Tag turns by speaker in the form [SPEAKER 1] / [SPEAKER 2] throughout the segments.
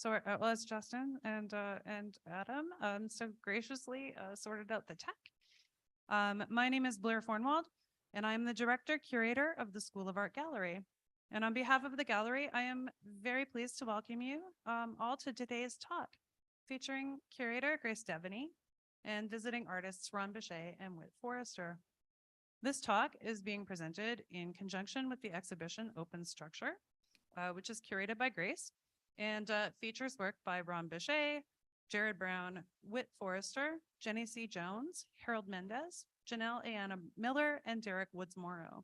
[SPEAKER 1] well, it's Justin and Adam so graciously sorted out the tech. My name is Blair Fornwald, and I'm the Director Curator of the School of Art Gallery. And on behalf of the gallery, I am very pleased to welcome you all to today's talk, featuring Curator Grace Deveney and visiting artists Ron Bechet and Whit Forrester. This talk is being presented in conjunction with the exhibition Open Structure, which is curated by Grace and features work by Ron Bechet, Jared Brown, Whit Forrester, Jenny C. Jones, Harold Mendez, Janelle Ayanna Miller, and Derek Woods Morrow.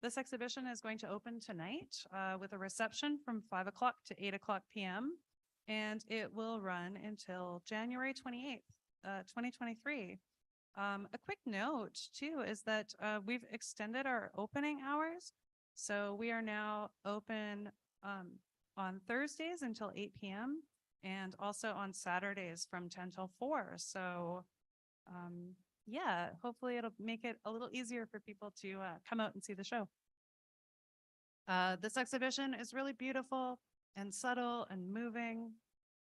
[SPEAKER 1] This exhibition is going to open tonight with a reception from 5 o'clock to 8 o'clock p.m. and it will run until January 28th, 2023. A quick note too is that we've extended our opening hours. So we are now open on Thursdays until 8 p.m. and also on Saturdays from 10 till 4. So yeah, hopefully it'll make it a little easier for people to come out and see the show. This exhibition is really beautiful and subtle and moving.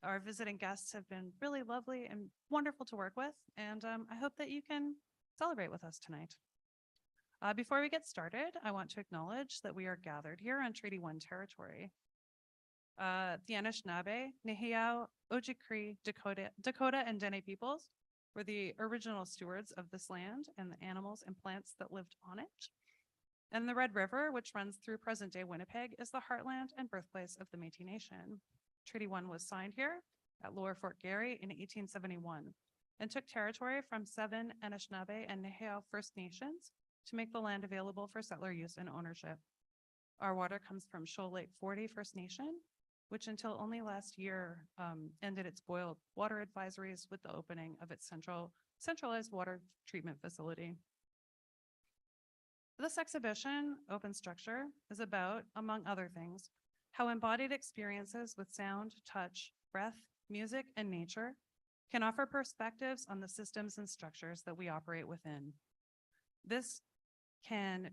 [SPEAKER 1] Our visiting guests have been really lovely and wonderful to work with, and I hope that you can celebrate with us tonight. Before we get started, I want to acknowledge that we are gathered here on Treaty 1 territory. The Anishinaabe, Nehiyaw, Ojibwe, Dakota, and Dene peoples were the original stewards of this land and the animals and plants that lived on it. And the Red River, which runs through present-day Winnipeg, is the heartland and birthplace of the Métis Nation. Treaty 1 was signed here at Lower Fort Garry in 1871 and took territory from 7 Anishinaabe and Nehiyaw First Nations to make the land available for settler use and ownership. Our water comes from Shoal Lake 40 First Nation, which until only last year ended its boiled water advisories with the opening of its centralized water treatment facility. This exhibition, Open Structure, is about, among other things, how embodied experiences with sound, touch, breath, music, and nature can offer perspectives on the systems and structures that we operate within. This can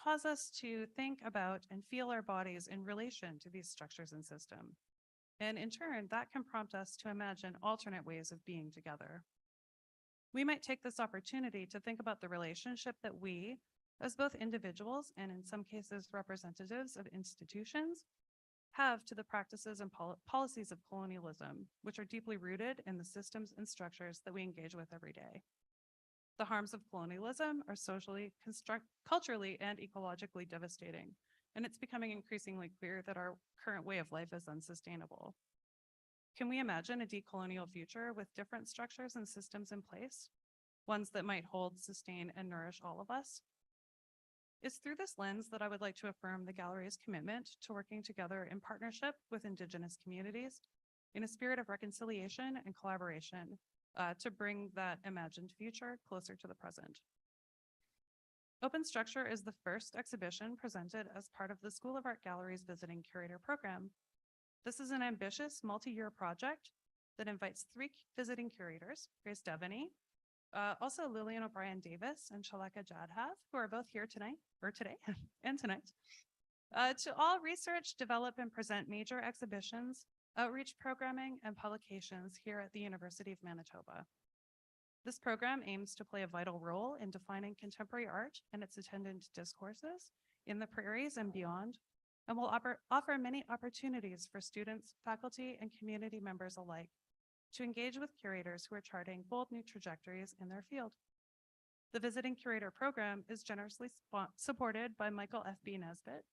[SPEAKER 1] cause us to think about and feel our bodies in relation to these structures and systems. And in turn, that can prompt us to imagine alternate ways of being together. We might take this opportunity to think about the relationship that we, as both individuals and in some cases representatives of institutions, have to the practices and policies of colonialism, which are deeply rooted in the systems and structures that we engage with every day. The harms of colonialism are socially, culturally, and ecologically devastating, and it's becoming increasingly clear that our current way of life is unsustainable. Can we imagine a decolonial future with different structures and systems in place, ones that might hold, sustain, and nourish all of us? It's through this lens that I would like to affirm the gallery's commitment to working together in partnership with Indigenous communities in a spirit of reconciliation and collaboration to bring that imagined future closer to the present. Open Structure is the first exhibition presented as part of the School of Art Gallery's Visiting Curator program. This is an ambitious multi-year project that invites 3 visiting curators, Grace Deveney, also Lillian O'Brien Davis and Shaleka Jadhav, who are both here tonight, or today, and tonight, to all research, develop, and present major exhibitions, outreach programming, and publications here at the University of Manitoba. This program aims to play a vital role in defining contemporary art and its attendant discourses in the prairies and beyond, and will offer many opportunities for students, faculty, and community members alike to engage with curators who are charting bold new trajectories in their field. The Visiting Curator program is generously supported by Michael F.B. Nesbitt,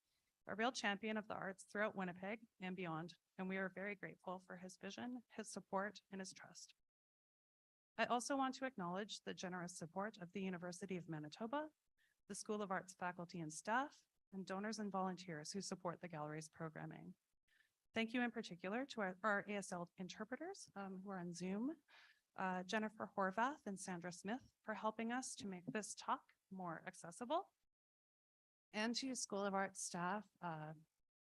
[SPEAKER 1] a real champion of the arts throughout Winnipeg and beyond, and we are very grateful for his vision, his support, and his trust. I also want to acknowledge the generous support of the University of Manitoba, the School of Arts faculty and staff, and donors and volunteers who support the gallery's programming. Thank you in particular to our ASL interpreters who are on Zoom, Jennifer Horvath and Sandra Smith for helping us to make this talk more accessible, and to School of Arts staff,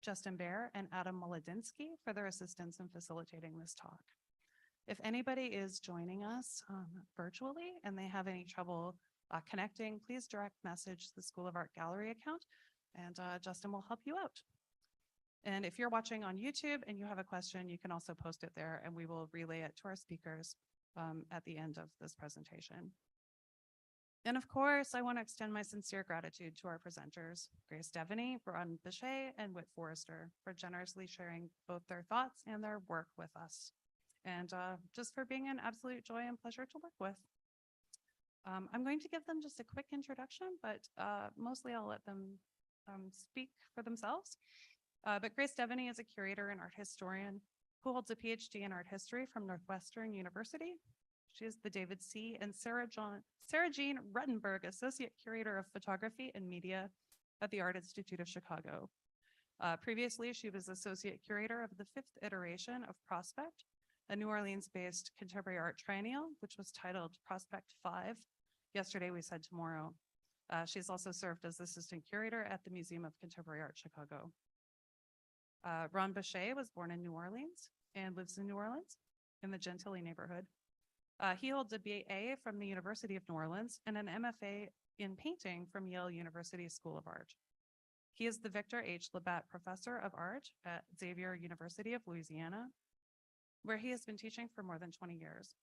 [SPEAKER 1] Justin Baer and Adam Molodinsky for their assistance in facilitating this talk. If anybody is joining us virtually and they have any trouble connecting, please direct message the School of Art Gallery account and Justin will help you out. And if you're watching on YouTube and you have a question, you can also post it there and we will relay it to our speakers at the end of this presentation. And of course, I want to extend my sincere gratitude to our presenters, Grace Deveney, Bechet, and Whit Forrester, for generously sharing both their thoughts and their work with us. And just for being an absolute joy and pleasure to work with. I'm going to give them just a quick introduction, but mostly I'll let them speak for themselves. But Grace Deveney is a curator and art historian who holds a PhD in art history from Northwestern University. She is the David C. and Sarajean Ruttenberg Associate Curator of Photography and Media at the Art Institute of Chicago. Previously, she was Associate Curator of the 5th iteration of Prospect, a New Orleans-based contemporary art triennial, which was titled Prospect 5. Yesterday, we said tomorrow. She's also served as Assistant Curator at the Museum of Contemporary Art, Chicago. Ron Bechet was born in New Orleans and lives in New Orleans in the Gentilly neighborhood. He holds a BA from the University of New Orleans and an MFA in painting from Yale University School of Art. He is the Victor H. Labatt Professor of Art at Xavier University of Louisiana, where he has been teaching for more than 20 years.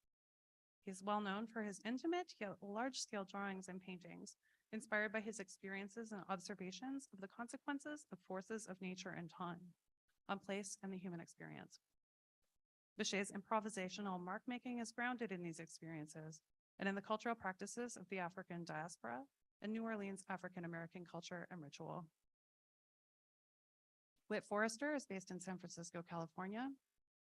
[SPEAKER 1] He's well known for his intimate yet large-scale drawings and paintings, inspired by his experiences and observations of the consequences of forces of nature and time, on place and the human experience. Bechet's improvisational mark-making is grounded in these experiences and in the cultural practices of the African diaspora and New Orleans African-American culture and ritual. Whit Forrester is based in San Francisco, California.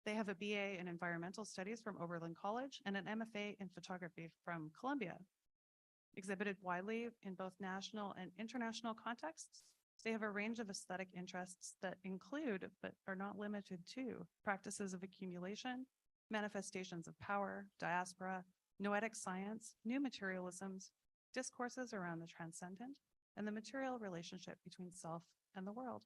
[SPEAKER 1] They have a BA in environmental studies from Oberlin College and an MFA in photography from Columbia. Exhibited widely in both national and international contexts, they have a range of aesthetic interests that include, but are not limited to, practices of accumulation, manifestations of power, diaspora, noetic science, new materialisms, discourses around the transcendent, and the material relationship between self and the world.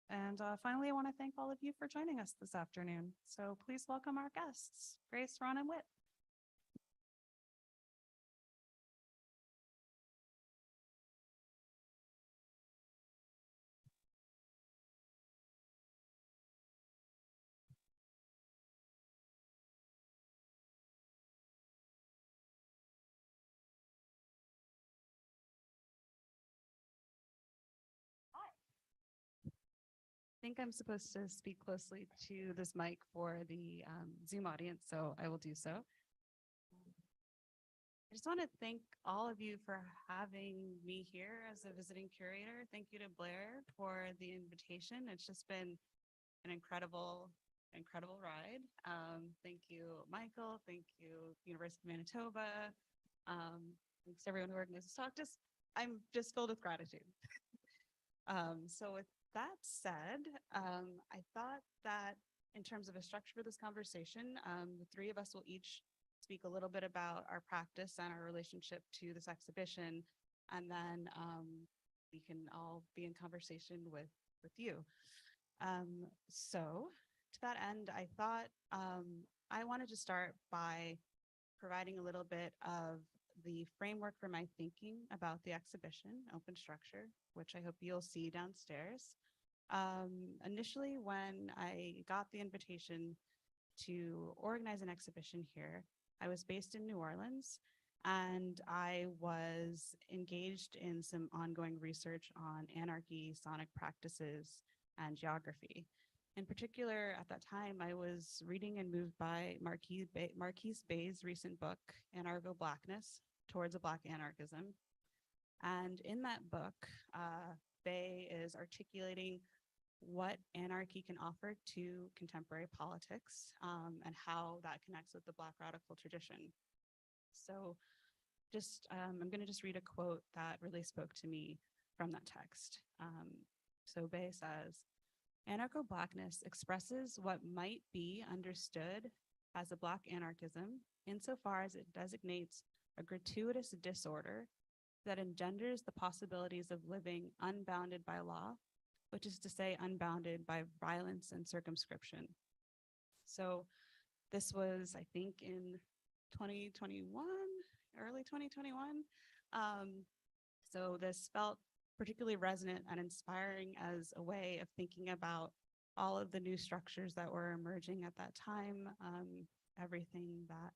[SPEAKER 1] And finally, I want to thank all of you for joining us this afternoon. So please welcome our guests, Grace, Ron, and Whit.
[SPEAKER 2] I think I'm supposed to speak closely to this mic for the Zoom audience, so I will do so. I just want to thank all of you for having me here as a visiting curator. Thank you to Blair for the invitation. It's just been an incredible ride. Thank you, Michael. Thank you, University of Manitoba. Thanks to everyone who organized this talk. I'm just filled with gratitude. So with that said, I thought that in terms of a structure for this conversation, the three of us will each speak a little bit about our practice and our relationship to this exhibition, and then we can all be in conversation with you. So to that end, I thought I wanted to start by providing a little bit of the framework for my thinking about the exhibition, Open Structure, which I hope you'll see downstairs. Initially, when I got the invitation to organize an exhibition here, I was based in New Orleans, and I was engaged in some ongoing research on anarchy, sonic practices, and geography. In particular, at that time, I was reading and moved by Marquise Bay's recent book, Anarcho Blackness, Towards a Black Anarchism. And in that book, Bay is articulating what anarchy can offer to contemporary politics and how that connects with the Black radical tradition. So I'm going to just read a quote that really spoke to me from that text. So Bay says, "Anarcho-Blackness expresses what might be understood as a Black anarchism insofar as it designates a gratuitous disorder that engenders the possibilities of living unbounded by law, which is to say unbounded by violence and circumscription." So this was, I think, in 2021, early 2021. So this felt particularly resonant and inspiring as a way of thinking about all of the new structures that were emerging at that time, everything that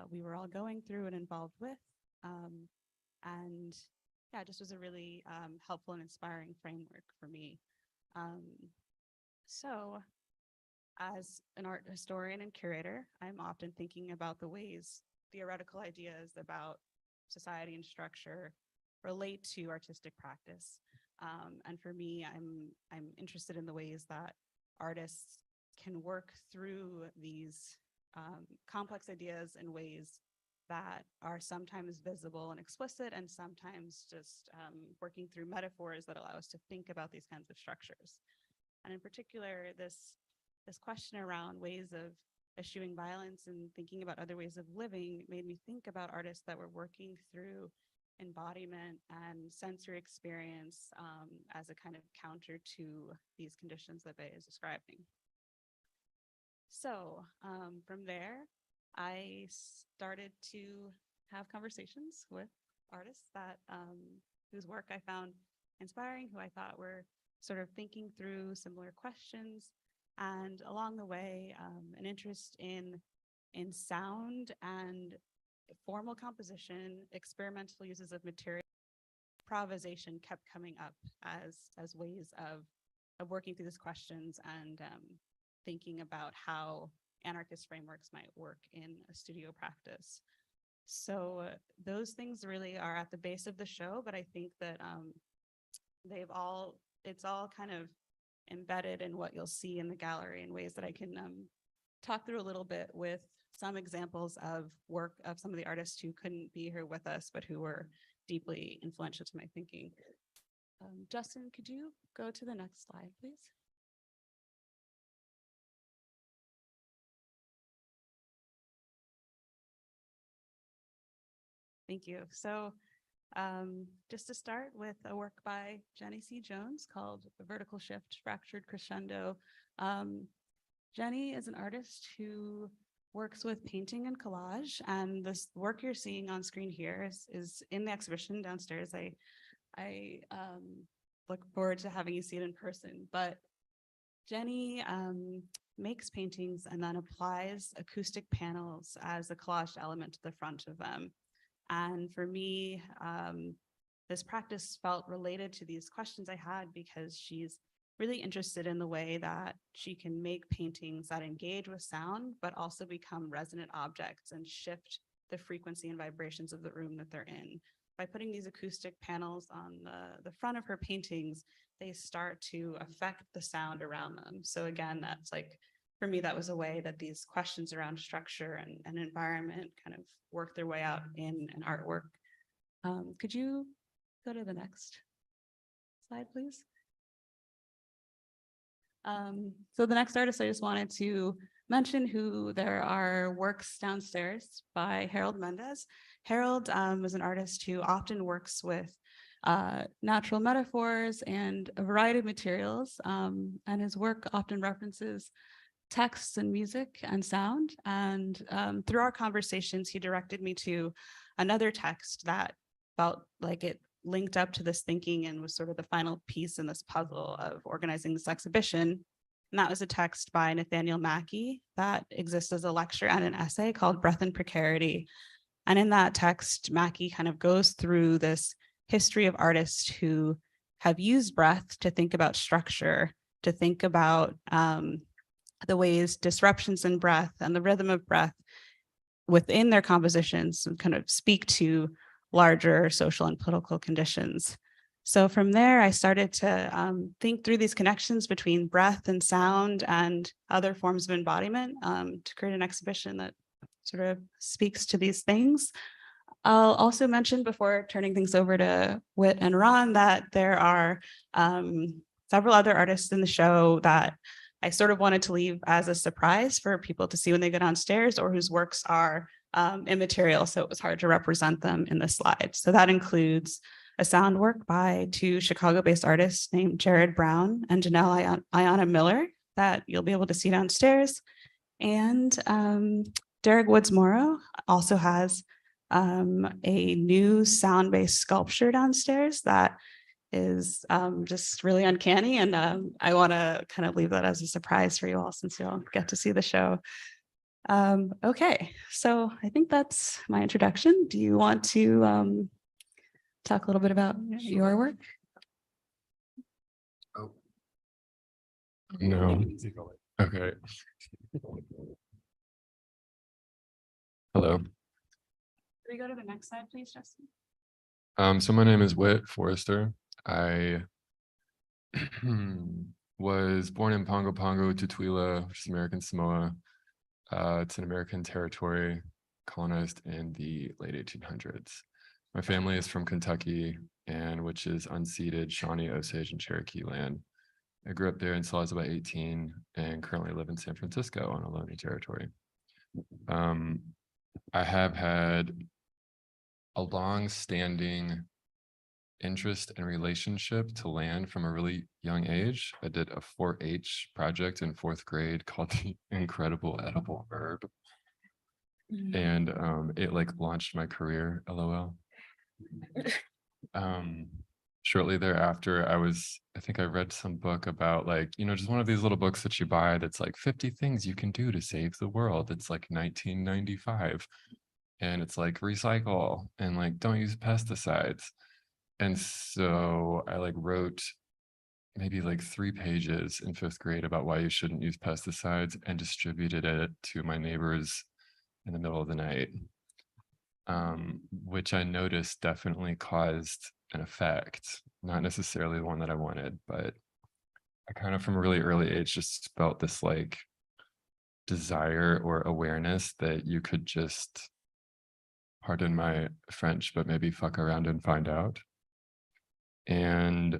[SPEAKER 2] we were all going through and involved with. And yeah, it just was a really helpful and inspiring framework for me. So as an art historian and curator, I'm often thinking about the ways theoretical ideas about society and structure relate to artistic practice. And for me, I'm interested in the ways that artists can work through these complex ideas in ways that are sometimes visible and explicit, and sometimes just working through metaphors that allow us to think about these kinds of structures. And in particular, this question around ways of eschewing violence and thinking about other ways of living made me think about artists that were working through embodiment and sensory experience as a kind of counter to these conditions that Bechet is describing. So from there, I started to have conversations with artists that whose work I found inspiring, who I thought were sort of thinking through similar questions, and along the way, an interest in sound and formal composition, experimental uses of material, improvisation kept coming up as ways of working through these questions and thinking about how anarchist frameworks might work in a studio practice. So those things really are at the base of the show, but I think that it's all kind of embedded in what you'll see in the gallery in ways that I can talk through a little bit with some examples of work of some of the artists who couldn't be here with us, but who were deeply influential to my thinking. Justin, could you go to the next slide, please? Thank you. So just to start with a work by Jenny C. Jones called Vertical Shift, Fractured Crescendo. Jenny is an artist who works with painting and collage, and this work you're seeing on screen here is in the exhibition downstairs. I look forward to having you see it in person, but Jenny makes paintings and then applies acoustic panels as a collaged element to the front of them. And for me, this practice felt related to these questions I had because she's really interested in the way that she can make paintings that engage with sound, but also become resonant objects and shift the frequency and vibrations of the room that they're in. By putting these acoustic panels on the front of her paintings, they start to affect the sound around them. So again, that's like, for me, that was a way that these questions around structure and environment kind of work their way out in an artwork. Could you go to the next slide, please? So the next artist I just wanted to mention who there are works downstairs by Harold Mendez. Harold is an artist who often works with natural metaphors and a variety of materials, and his work often references texts and music and sound. And through our conversations, he directed me to another text that felt like it linked up to this thinking and was sort of the final piece in this puzzle of organizing this exhibition. And that was a text by Nathaniel Mackey that exists as a lecture and an essay called Breath and Precarity. And in that text, Mackey kind of goes through this history of artists who have used breath to think about structure, to think about the ways disruptions in breath and the rhythm of breath within their compositions kind of speak to larger social and political conditions. So from there, I started to think through these connections between breath and sound and other forms of embodiment to create an exhibition that sort of speaks to these things. I'll also mention before turning things over to Whit and Ron that there are several other artists in the show that I sort of wanted to leave as a surprise for people to see when they go downstairs, or whose works are immaterial, so it was hard to represent them in the slide. So that includes a sound work by two Chicago-based artists named Jared Brown and Janelle Ayana Miller that you'll be able to see downstairs. And Derek Woods Morrow also has a new sound-based sculpture downstairs that is just really uncanny. And I want to kind of leave that as a surprise for you all since you all get to see the show. Okay, so I think that's my introduction. Do you want to talk a little bit about your work?
[SPEAKER 3] Oh. No. Okay. Hello.
[SPEAKER 2] Can we go to the next slide, please, Justin?
[SPEAKER 3] So my name is Whit Forrester. I was born in Pongo Pongo, Tutuila, which is American Samoa. It's an American territory colonized in the late 1800s. My family is from Kentucky, and which is unceded Shawnee, Osage, and Cherokee land. I grew up there until I was about 18 and currently live in San Francisco on Ohlone territory. I have had a long-standing interest and relationship to land from a really young age. I did a 4-H project in 4th grade called The Incredible Edible Herb. And it like launched my career, LOL. Shortly thereafter, I think I read some book about like, just one of these little books that you buy that's like 50 things you can do to save the world. It's like 1995. And it's like recycle and like don't use pesticides. And so I like wrote maybe like 3 pages in 5th grade about why you shouldn't use pesticides and distributed it to my neighbors in the middle of the night, which I noticed definitely caused an effect, not necessarily one that I wanted, but I kind of from a really early age just felt this like desire or awareness that you could just, pardon my French, but maybe fuck around and find out. And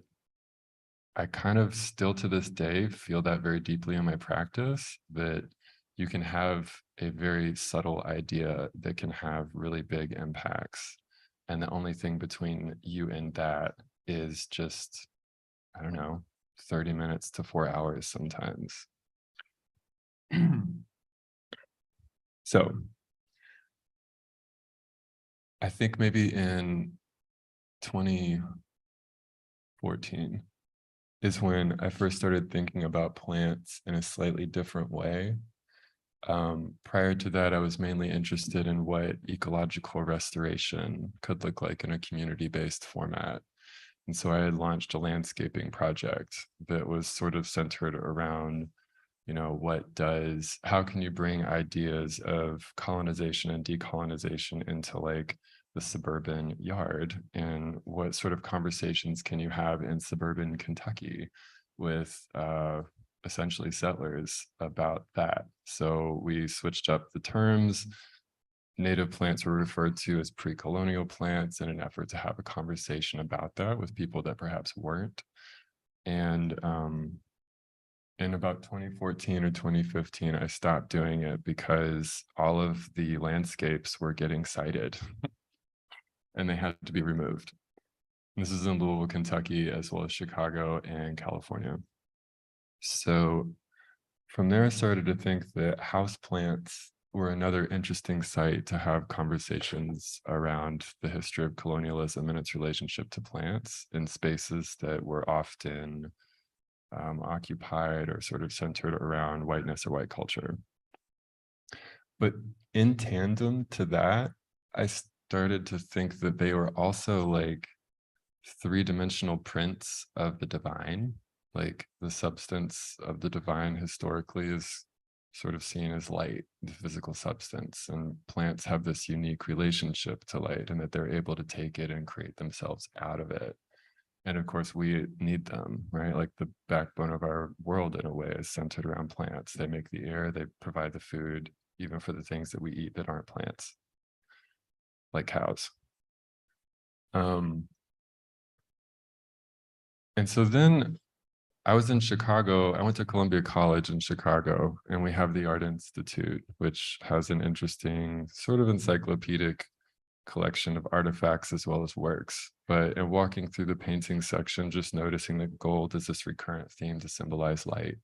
[SPEAKER 3] I kind of still to this day feel that very deeply in my practice, that you can have a very subtle idea that can have really big impacts. And the only thing between you and that is just, I don't know, 30 minutes to 4 hours sometimes. So I think maybe in 2014 is when I first started thinking about plants in a slightly different way. Prior to that, I was mainly interested in what ecological restoration could look like in a community-based format. And so I had launched a landscaping project that was sort of centered around, how can you bring ideas of colonization and decolonization into like the suburban yard, and what sort of conversations can you have in suburban Kentucky with essentially settlers about that. So we switched up the terms. Native plants were referred to as pre-colonial plants in an effort to have a conversation about that with people that perhaps weren't. And in about 2014 or 2015, I stopped doing it because all of the landscapes were getting cited and they had to be removed. This is in Louisville, Kentucky, as well as Chicago and California. So from there, I started to think that houseplants were another interesting site to have conversations around the history of colonialism and its relationship to plants in spaces that were often occupied or sort of centered around whiteness or white culture. But in tandem to that, I started to think that they were also like 3-dimensional prints of the divine. Like the substance of the divine historically is sort of seen as light, the physical substance, and plants have this unique relationship to light and that they're able to take it and create themselves out of it. And of course we need them, right? Like the backbone of our world in a way is centered around plants. They make the air, they provide the food, even for the things that we eat that aren't plants, like cows. And so then I was in Chicago. I went to Columbia College in Chicago, and we have the Art Institute, which has an interesting sort of encyclopedic collection of artifacts as well as works. But in walking through the painting section, just noticing that gold is this recurrent theme to symbolize light.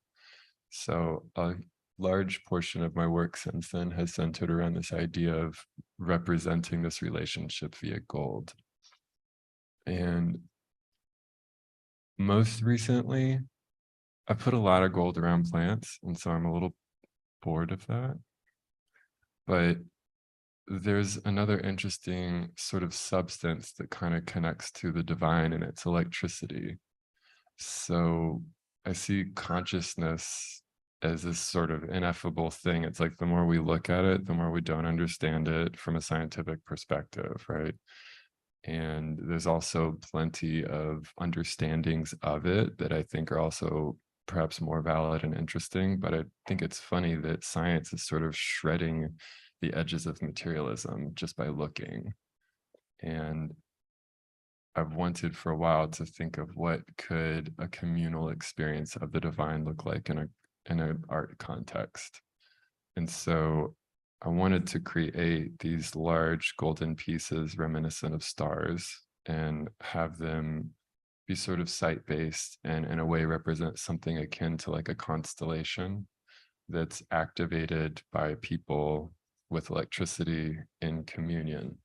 [SPEAKER 3] So a large portion of my work since then has centered around this idea of representing this relationship via gold. And most recently, I put a lot of gold around plants, and so I'm a little bored of that. But there's another interesting sort of substance that kind of connects to the divine, and it's electricity. So I see consciousness as this sort of ineffable thing. It's like the more we look at it, the more we don't understand it from a scientific perspective, right? And there's also plenty of understandings of it that I think are also perhaps more valid and interesting. But I think it's funny that science is sort of shredding the edges of materialism just by looking. And I've wanted for a while to think of what could a communal experience of the divine look like in an art context. And so I wanted to create these large golden pieces reminiscent of stars and have them be sort of site-based and in a way represent something akin to like a constellation that's activated by people with electricity in communion.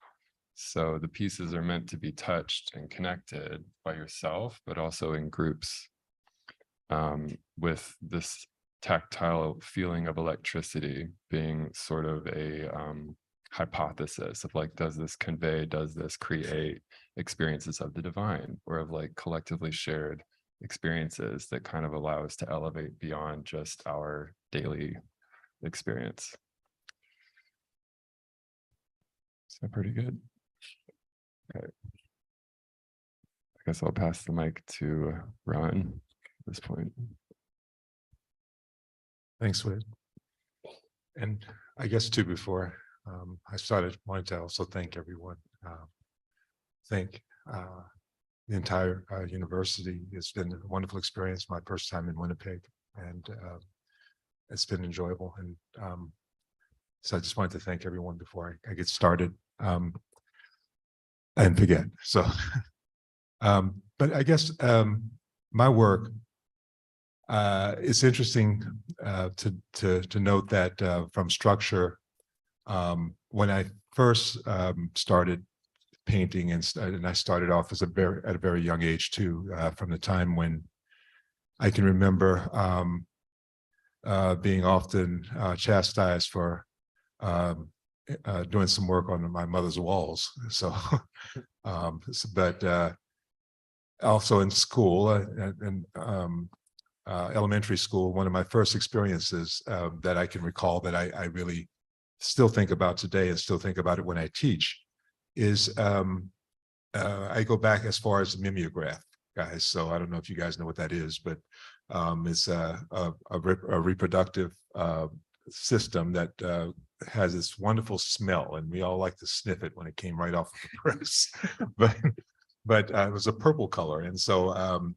[SPEAKER 3] So the pieces are meant to be touched and connected by yourself, but also in groups, with this tactile feeling of electricity being sort of a hypothesis of like, does this convey, does this create experiences of the divine, or of like collectively shared experiences that kind of allow us to elevate beyond just our daily experience. Is that pretty good? Okay. I guess I'll pass the mic to Ron at this point.
[SPEAKER 4] Thanks, Whit. And I guess too, before I started, wanted to also thank everyone. Thank the entire university. It's been a wonderful experience. My first time in Winnipeg, and it's been enjoyable. And so I just wanted to thank everyone before I get started. And forget. So, but I guess my work. It's interesting to note that from structure, when I first started painting, and I started off as at a very young age too, from the time when I can remember being often chastised for doing some work on my mother's walls. So, but also in school and elementary school, one of my first experiences that I can recall that I really still think about today and still think about it when I teach is I go back as far as the mimeograph, guys. So I don't know if you guys know what that is, but it's a reproductive system that has this wonderful smell, and we all like to sniff it when it came right off of the press. but it was a purple color, and so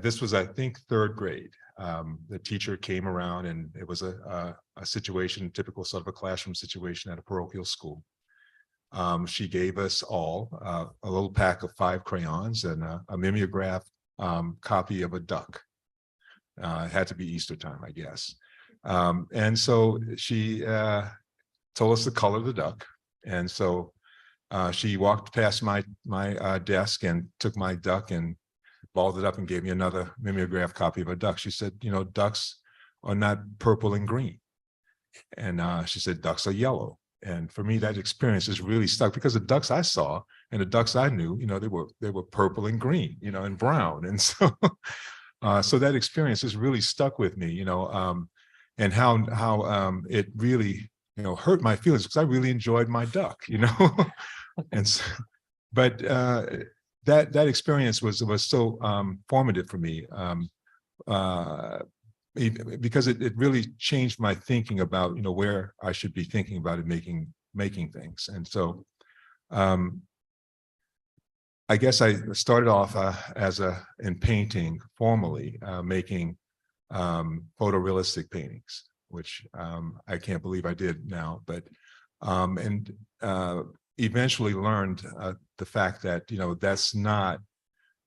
[SPEAKER 4] this was, I think, third grade. The teacher came around, and it was a situation, typical sort of a classroom situation at a parochial school. She gave us all a little pack of 5 crayons and a mimeograph copy of a duck. It had to be Easter time, I guess. And so she told us the color of the duck. And so she walked past my desk and took my duck and balled it up and gave me another mimeograph copy of a duck. She said, you know, ducks are not purple and green. And she said, ducks are yellow. And for me, that experience is really stuck, because the ducks I saw and the ducks I knew, you know, they were purple and green, you know, and brown. And so so that experience has really stuck with me, you know, and how it really, you know, hurt my feelings, because I really enjoyed my duck, you know. And so, but that experience was so formative for me, because it really changed my thinking about, you know, where I should be thinking about it, making things. And so I guess I started off in painting formally, making photorealistic paintings, which I can't believe I did now, but and eventually learned the fact that, you know, that's not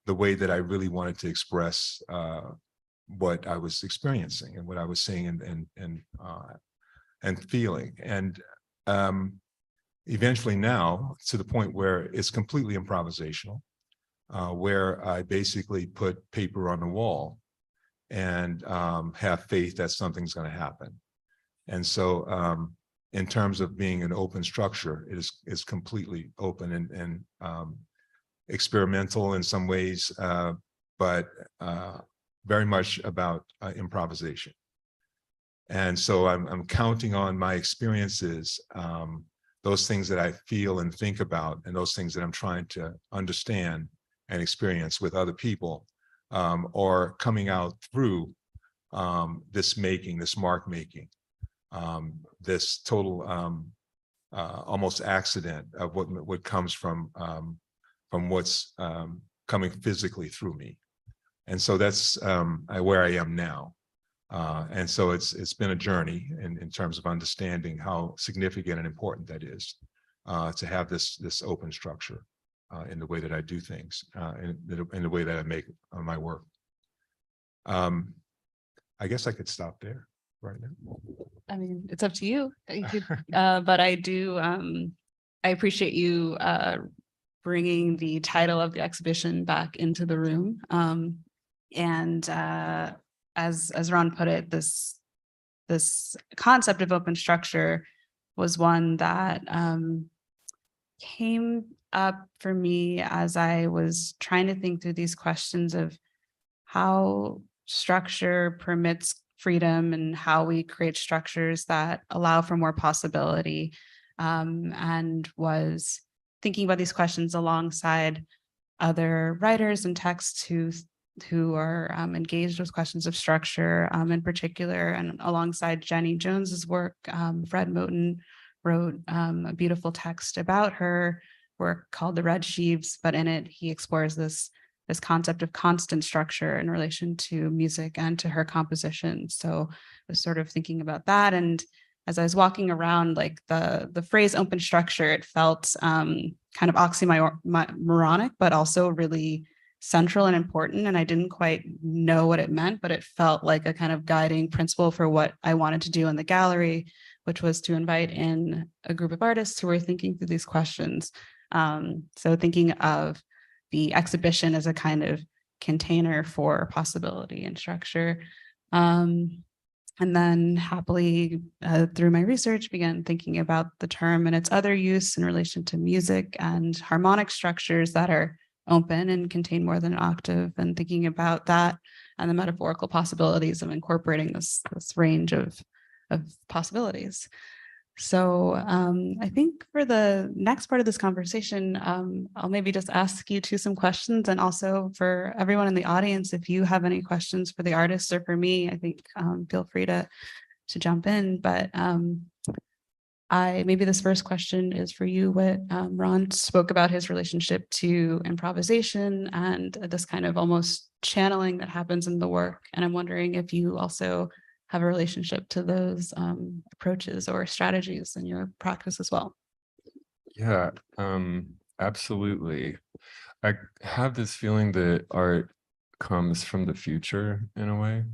[SPEAKER 4] the way that I really wanted to express what I was experiencing and what I was seeing and feeling. And eventually now, to the point where it's completely improvisational. where I basically put paper on the wall and have faith that something's going to happen. And so in terms of being an open structure, it is completely open and experimental in some ways, but very much about improvisation. And so I'm counting on my experiences, those things that I feel and think about, and those things that I'm trying to understand and experience with other people, or coming out through this making, this mark making, this total almost accident of what comes from what's coming physically through me. And so that's where I am now. And so it's been a journey in terms of understanding how significant and important that is, to have this open structure in the way that I do things, in the way that I make my work. I guess I could stop there right now.
[SPEAKER 2] I mean, it's up to you. You could, but I do, I appreciate you bringing the title of the exhibition back into the room. And as Ron put it, this concept of open structure was one that came up for me as I was trying to think through these questions of how structure permits freedom and how we create structures that allow for more possibility, and was thinking about these questions alongside other writers and texts who are engaged with questions of structure, in particular, and alongside Jenny Jones's work. Fred Moten wrote a beautiful text about her work called The Red Sheaves, but in it he explores this concept of constant structure in relation to music and to her composition. So I was sort of thinking about that, and as I was walking around, like the phrase open structure, it felt kind of oxymoronic, but also really central and important. And I didn't quite know what it meant, but it felt like a kind of guiding principle for what I wanted to do in the gallery, which was to invite in a group of artists who were thinking through these questions. So thinking of the exhibition as a kind of container for possibility and structure. And then happily, through my research, began thinking about the term and its other use in relation to music and harmonic structures that are open and contain more than an octave, and thinking about that and the metaphorical possibilities of incorporating this range of possibilities. So I think for the next part of this conversation, I'll maybe just ask you two some questions, and also for everyone in the audience, if you have any questions for the artists or for me, I think feel free to jump in. But maybe this first question is for you, Whit. Ron spoke about his relationship to improvisation and this kind of almost channeling that happens in the work. And I'm wondering if you also have a relationship to those approaches or strategies in your practice as well.
[SPEAKER 3] Yeah, absolutely. I have this feeling that art comes from the future in a way,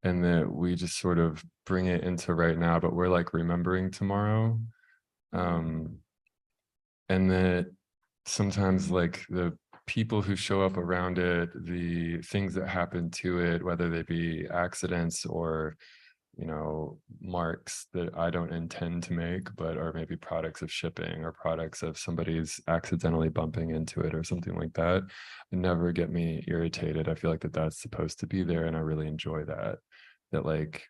[SPEAKER 3] and that we just sort of bring it into right now, but we're like remembering tomorrow. And that sometimes like the people who show up around it, the things that happen to it, whether they be accidents or, you know, marks that I don't intend to make, but are maybe products of shipping or products of somebody's accidentally bumping into it or something like that, never get me irritated. I feel like that's supposed to be there, and I really enjoy that like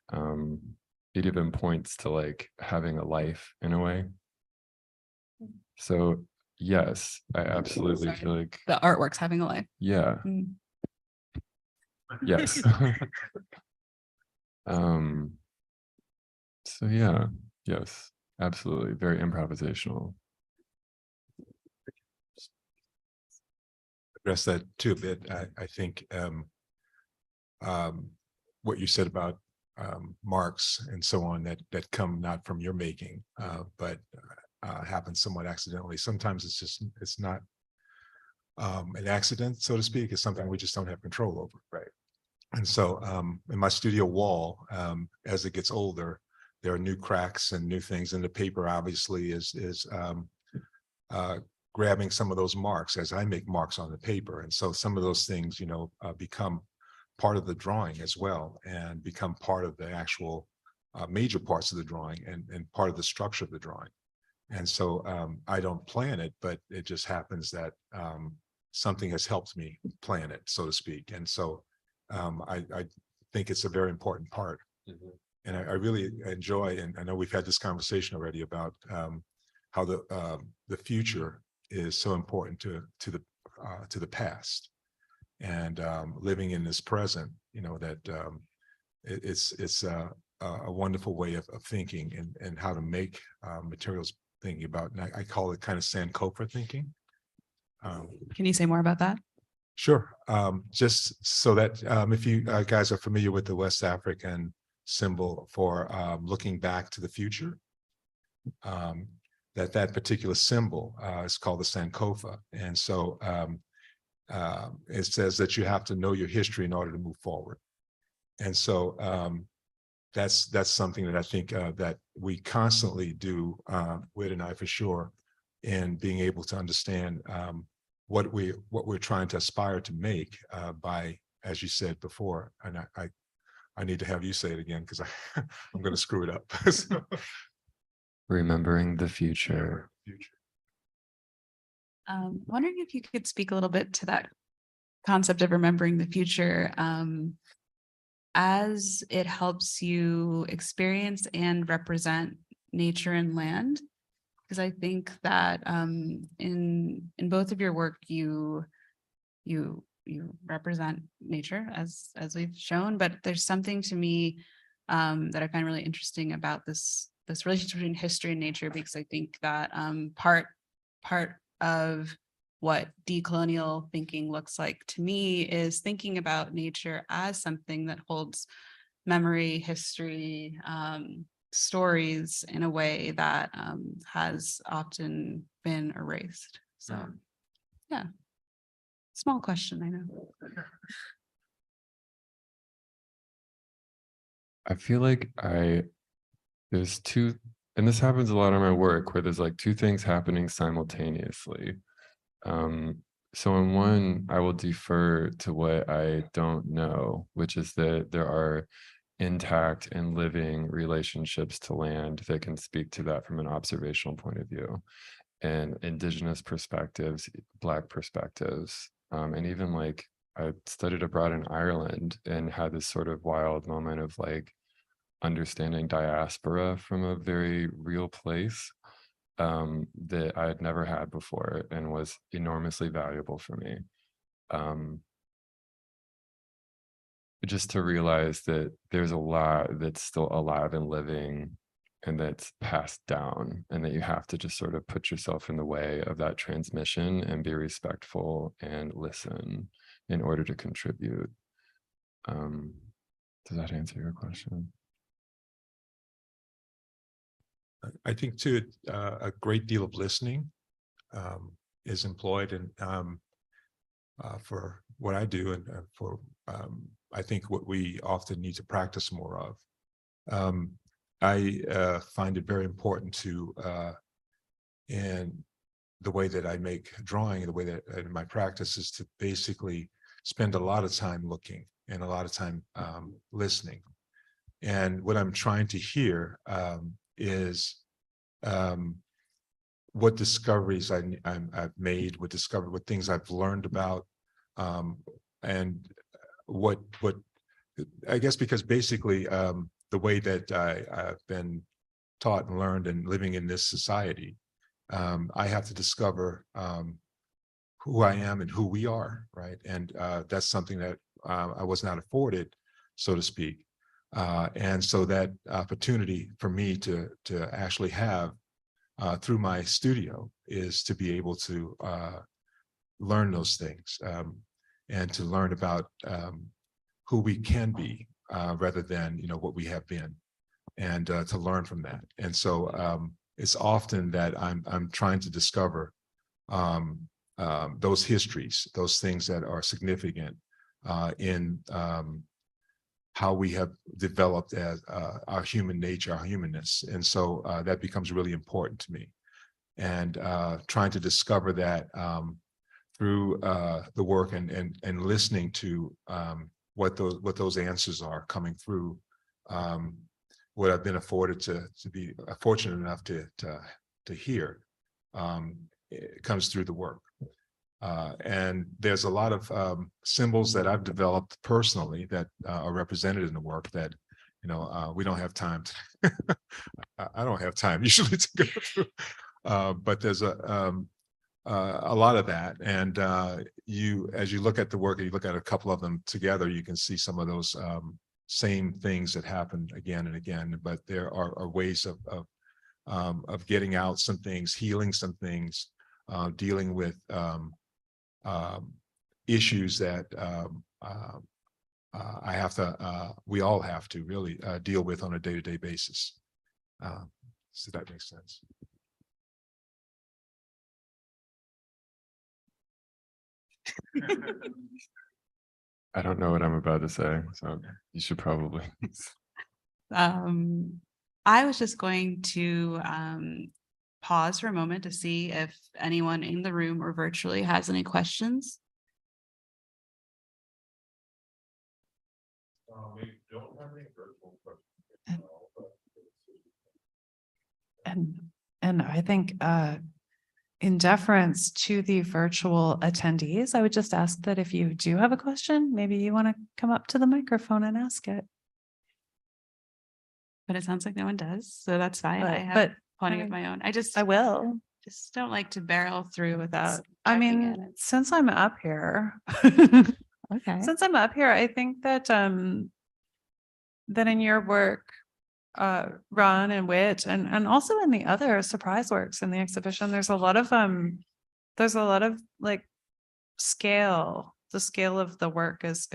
[SPEAKER 3] it even points to like having a life in a way. So yes, I absolutely feel like
[SPEAKER 2] the artwork's having a life.
[SPEAKER 3] Yeah. Yes. So yeah, yes, absolutely, very improvisational.
[SPEAKER 4] Address that too a bit. I think what you said about marks and so on that come not from your making, but happen somewhat accidentally. Sometimes it's not an accident, so to speak. It's something we just don't have control over, right? And so in my studio wall, as it gets older, there are new cracks and new things, and the paper obviously is grabbing some of those marks as I make marks on the paper. And so some of those things, become part of the drawing as well, and become part of the actual major parts of the drawing, and part of the structure of the drawing. And so I don't plan it, but it just happens that something has helped me plan it, so to speak. And so I think it's a very important part. And I really enjoy, and I know we've had this conversation already about how the future is so important to the past, and living in this present. That it's a wonderful way of thinking, and how to make materials, thinking about. And I call it kind of Sankofa thinking.
[SPEAKER 5] Can you say more about that?
[SPEAKER 4] Sure. Just so that if you guys are familiar with the West African symbol for looking back to the future, that particular symbol is called the Sankofa. And so it says that you have to know your history in order to move forward. And so that's something that I think that we constantly do, Whit and I, for sure, in being able to understand what we're trying to aspire to make by, as you said before, and I need to have you say it again, because I'm going to screw it up. So,
[SPEAKER 3] Remembering the future.
[SPEAKER 5] Wondering if you could speak a little bit to that concept of remembering the future, as it helps you experience and represent nature and land. Because I think that in both of your work, you represent nature as we've shown, but there's something to me that I find really interesting about this relationship between history and nature, because I think that part of what decolonial thinking looks like to me is thinking about nature as something that holds memory, history, stories in a way that has often been erased. So, yeah, small question, I know.
[SPEAKER 3] I feel like there's two, and this happens a lot in my work, where there's like two things happening simultaneously. So in one, I will defer to what I don't know, which is that there are intact and living relationships to land that can speak to that from an observational point of view, and indigenous perspectives, Black perspectives, and even like I studied abroad in Ireland and had this sort of wild moment of like understanding diaspora from a very real place that I had never had before, and was enormously valuable for me. Just to realize that there's a lot that's still alive and living, and that's passed down, and that you have to just sort of put yourself in the way of that transmission and be respectful and listen in order to contribute. Does that answer your question?
[SPEAKER 4] I think too, a great deal of listening is employed, and for what I do, and for I think what we often need to practice more of. I find it very important to, in the way that I make drawing, the way that in my practice, is to basically spend a lot of time looking and a lot of time listening. And what I'm trying to hear is what discoveries I've made, what things I've learned about, and what I guess, because basically the way that I've been taught and learned and living in this society, I have to discover who I am and who we are, right? And that's something that I was not afforded, so to speak. And so that opportunity for me to actually have through my studio is to be able to learn those things, and to learn about who we can be rather than what we have been, and to learn from that. And so it's often that I'm trying to discover those histories, those things that are significant in how we have developed as our human nature, our humanness. And so that becomes really important to me. and trying to discover that through the work and listening to what those answers are coming through. What I've been afforded to be fortunate enough to hear it comes through the work. And there's a lot of symbols that I've developed personally that are represented in the work that, you know, we don't have time to, I don't have time usually to go through, but there's a lot of that. And as you look at the work and you look at a couple of them together, you can see some of those same things that happen again and again, but there are ways of getting out some things, healing some things, dealing with issues that I have to, we all have to really deal with on a day-to-day basis. So that makes sense.
[SPEAKER 3] I don't know what I'm about to say, so you should probably.
[SPEAKER 5] I was just going to pause for a moment to see if anyone in the room or virtually has any questions.
[SPEAKER 4] We don't have any virtual questions.
[SPEAKER 1] And I think in deference to the virtual attendees, I would just ask that if you do have a question, maybe you want to come up to the microphone and ask it.
[SPEAKER 5] But it sounds like no one does, so that's fine. I have
[SPEAKER 1] But
[SPEAKER 5] plenty of my own. I
[SPEAKER 1] will.
[SPEAKER 5] just don't like to barrel through without.
[SPEAKER 1] I
[SPEAKER 5] checking
[SPEAKER 1] mean,
[SPEAKER 5] in.
[SPEAKER 1] since I'm up here,
[SPEAKER 5] Okay.
[SPEAKER 1] I think that that in your work, Ron and Whit, and also in the other surprise works in the exhibition, there's a lot of like scale. The scale of the work is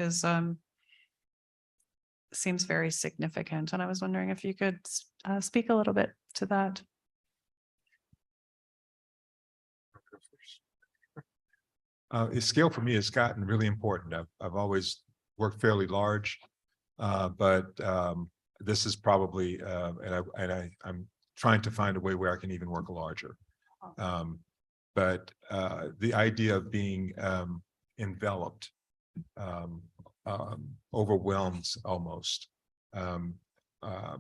[SPEAKER 1] seems very significant, and I was wondering if you could speak a little bit to that.
[SPEAKER 4] Scale for me has gotten really important. I've always worked fairly large, but this is probably, I'm trying to find a way where I can even work larger. But the idea of being enveloped, overwhelms almost,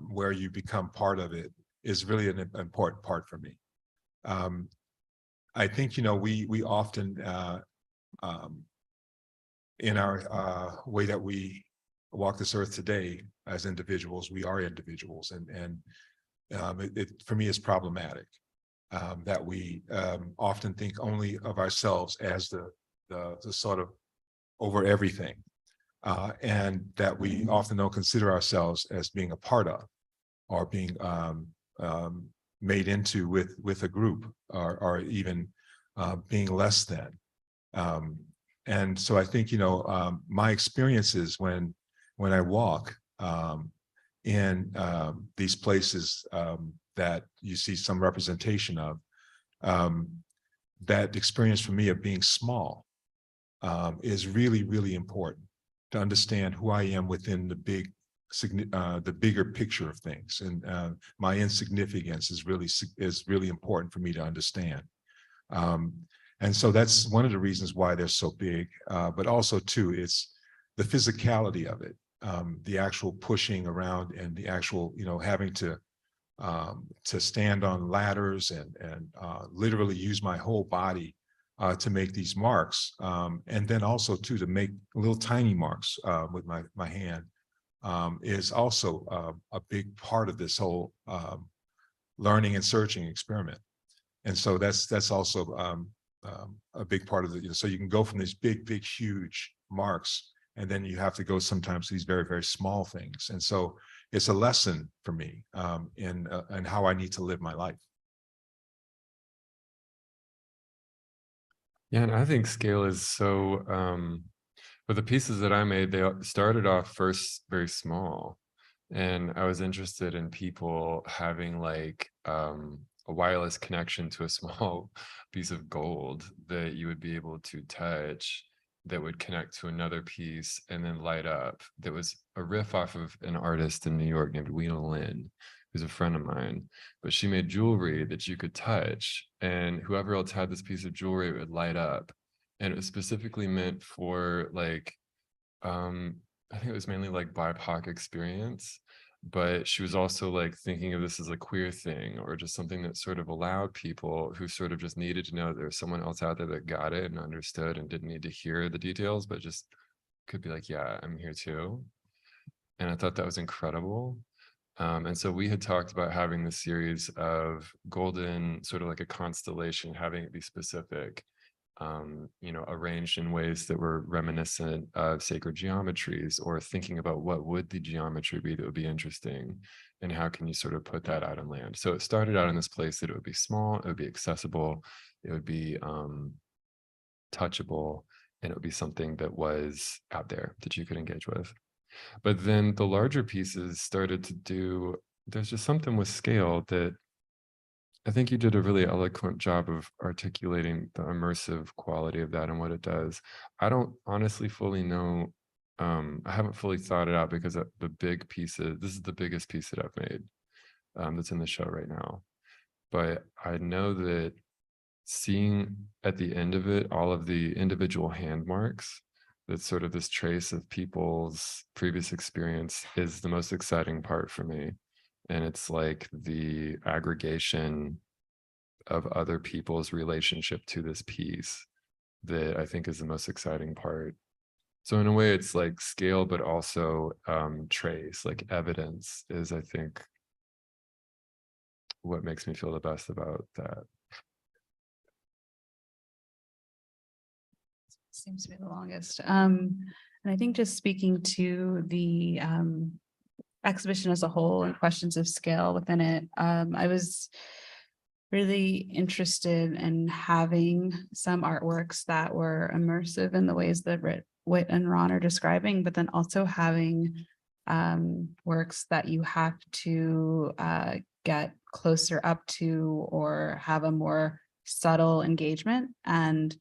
[SPEAKER 4] where you become part of it is really an important part for me. I think, you know, we often in our way that we walk this earth today as individuals, we are individuals, and it for me is problematic that we often think only of ourselves as the sort of over everything, and that we often don't consider ourselves as being a part of or being made into with a group, or even being less than. And so I think, you know, my experiences when I walk in these places that you see some representation of, that experience for me of being small is really, really important to understand who I am within the bigger picture of things. And my insignificance is really important for me to understand. And so that's one of the reasons why they're so big, but also too, it's the physicality of it, the actual pushing around and the actual, you know, having to stand on ladders and literally use my whole body to make these marks. And then also too, to make little tiny marks with my hand is also a big part of this whole learning and searching experiment. And so that's also a big part of it. You know, so you can go from these big, huge marks, and then you have to go sometimes to these very, very small things. And so it's a lesson for me in how I need to live my life.
[SPEAKER 3] Yeah, and I think scale is so, for the pieces that I made, they started off first very small. And I was interested in people having like a wireless connection to a small piece of gold that you would be able to touch, that would connect to another piece and then light up. That was a riff off of an artist in New York named Weena Lynn. who's a friend of mine, but she made jewelry that you could touch, and whoever else had this piece of jewelry, it would light up. And it was specifically meant for like, I think it was mainly like BIPOC experience, but she was also like thinking of this as a queer thing, or just something that sort of allowed people who sort of just needed to know there's someone else out there that got it and understood and didn't need to hear the details, but just could be like, yeah, I'm here too. And I thought that was incredible. And so we had talked about having this series of golden, sort of like a constellation, having it be specific, you know, arranged in ways that were reminiscent of sacred geometries, or thinking about what would the geometry be that would be interesting, and how can you sort of put that out on land. So it started out in this place that it would be small, it would be accessible, it would be touchable, and it would be something that was out there that you could engage with. But then the larger pieces started to do, there's just something with scale that I think you did a really eloquent job of articulating the immersive quality of that and what it does. I don't honestly fully know. I haven't fully thought it out, because the big pieces, this is the biggest piece that I've made that's in the show right now. But I know that seeing at the end of it all of the individual hand marks, that's sort of this trace of people's previous experience, is the most exciting part for me. And it's like the aggregation of other people's relationship to this piece that I think is the most exciting part. So in a way, it's like scale, but also trace, like evidence is, I think, what makes me feel the best about that.
[SPEAKER 5] Seems to be the longest. And I think just speaking to the exhibition as a whole and questions of scale within it, I was really interested in having some artworks that were immersive in the ways that Whit and Ron are describing, but then also having works that you have to get closer up to, or have a more subtle engagement, and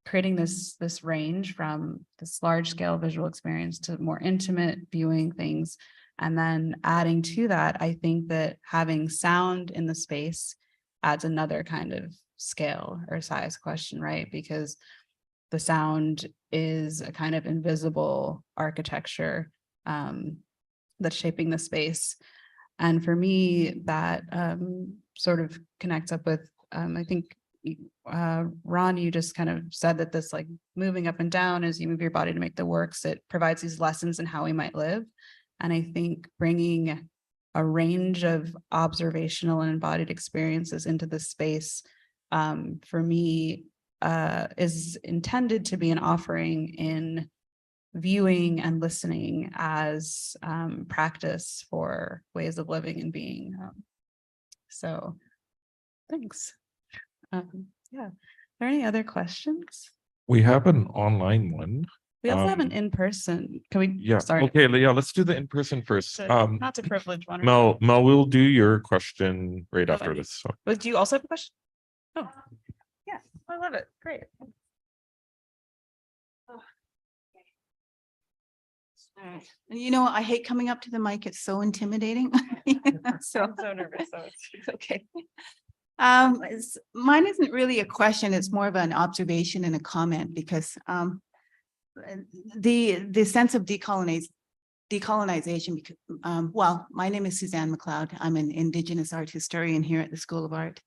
[SPEAKER 5] creating this range from this large scale visual experience to more intimate viewing things. And then adding to that, I think that having sound in the space adds another kind of scale or size question, right? Because the sound is a kind of invisible architecture that's shaping the space. And for me, that sort of connects up with, I think, Ron, you just kind of said that this like moving up and down as you move your body to make the works, it provides these lessons in how we might live. And I think bringing a range of observational and embodied experiences into this space, for me, is intended to be an offering in viewing and listening as practice for ways of living and being. So thanks. Yeah. Are there any other questions?
[SPEAKER 6] We have an online one.
[SPEAKER 5] We also have an in-person. Can we?
[SPEAKER 6] Yeah.
[SPEAKER 5] Sorry.
[SPEAKER 6] Okay. Yeah. Let's do the in-person first.
[SPEAKER 5] Not to privilege one.
[SPEAKER 6] Mel, we'll do your question right after this. So.
[SPEAKER 5] But do you also have a question? Oh, yeah. I love it. Great.
[SPEAKER 7] All right. You know, I hate coming up to the mic. It's so intimidating. So
[SPEAKER 5] I'm so nervous. So
[SPEAKER 7] it's okay. Mine isn't really a question. It's more of an observation and a comment, because the sense of decolonization. Well, my name is Suzanne McLeod. I'm an Indigenous art historian here at the School of Art.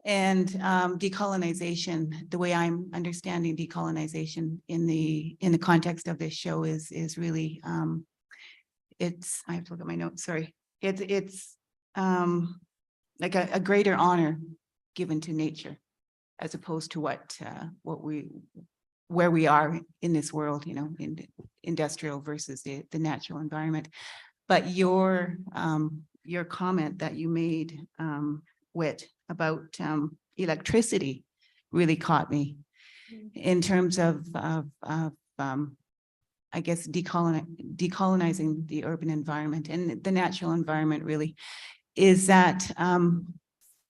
[SPEAKER 7] And decolonization, the way I'm understanding decolonization in the context of this show is really it's, I have to look at my notes, sorry. It's like a greater honor given to nature, as opposed to where we are in this world, you know, in industrial versus the natural environment. But your comment that you made, Whit, about electricity really caught me in terms of I guess decolonizing the urban environment and the natural environment. Really, is that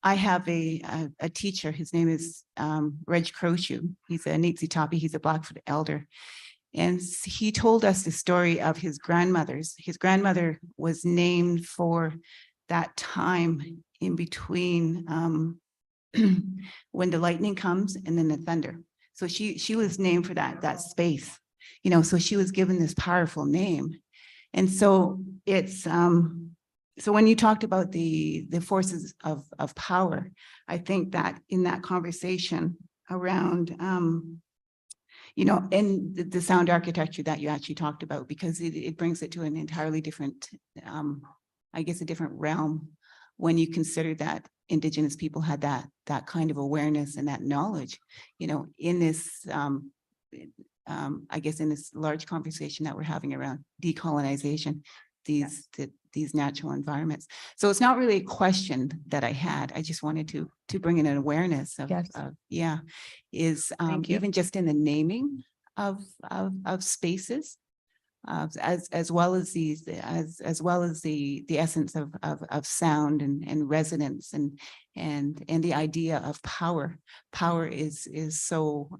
[SPEAKER 7] I have a teacher. His name is Reg Crochu. He's a Nitsitapi. He's a Blackfoot elder, And he told us the story of his grandmother's. His grandmother was named for that time in between when the lightning comes and then the thunder. So she was named for that space, you know, so she was given this powerful name. And so it's so when you talked about the forces of power, I think that in that conversation around you know, and the sound architecture that you actually talked about, because it brings it to an entirely different, I guess, a different realm when you consider that Indigenous people had that kind of awareness and that knowledge, you know, in this, I guess, in this large conversation that we're having around decolonization, these natural environments. So it's not really a question that I had. I just wanted to bring in an awareness of,
[SPEAKER 5] Yes.
[SPEAKER 7] yeah, is
[SPEAKER 5] Thank you.
[SPEAKER 7] even just in the naming of spaces, as well as these, as well as the essence of sound and resonance and the idea of power. Power is so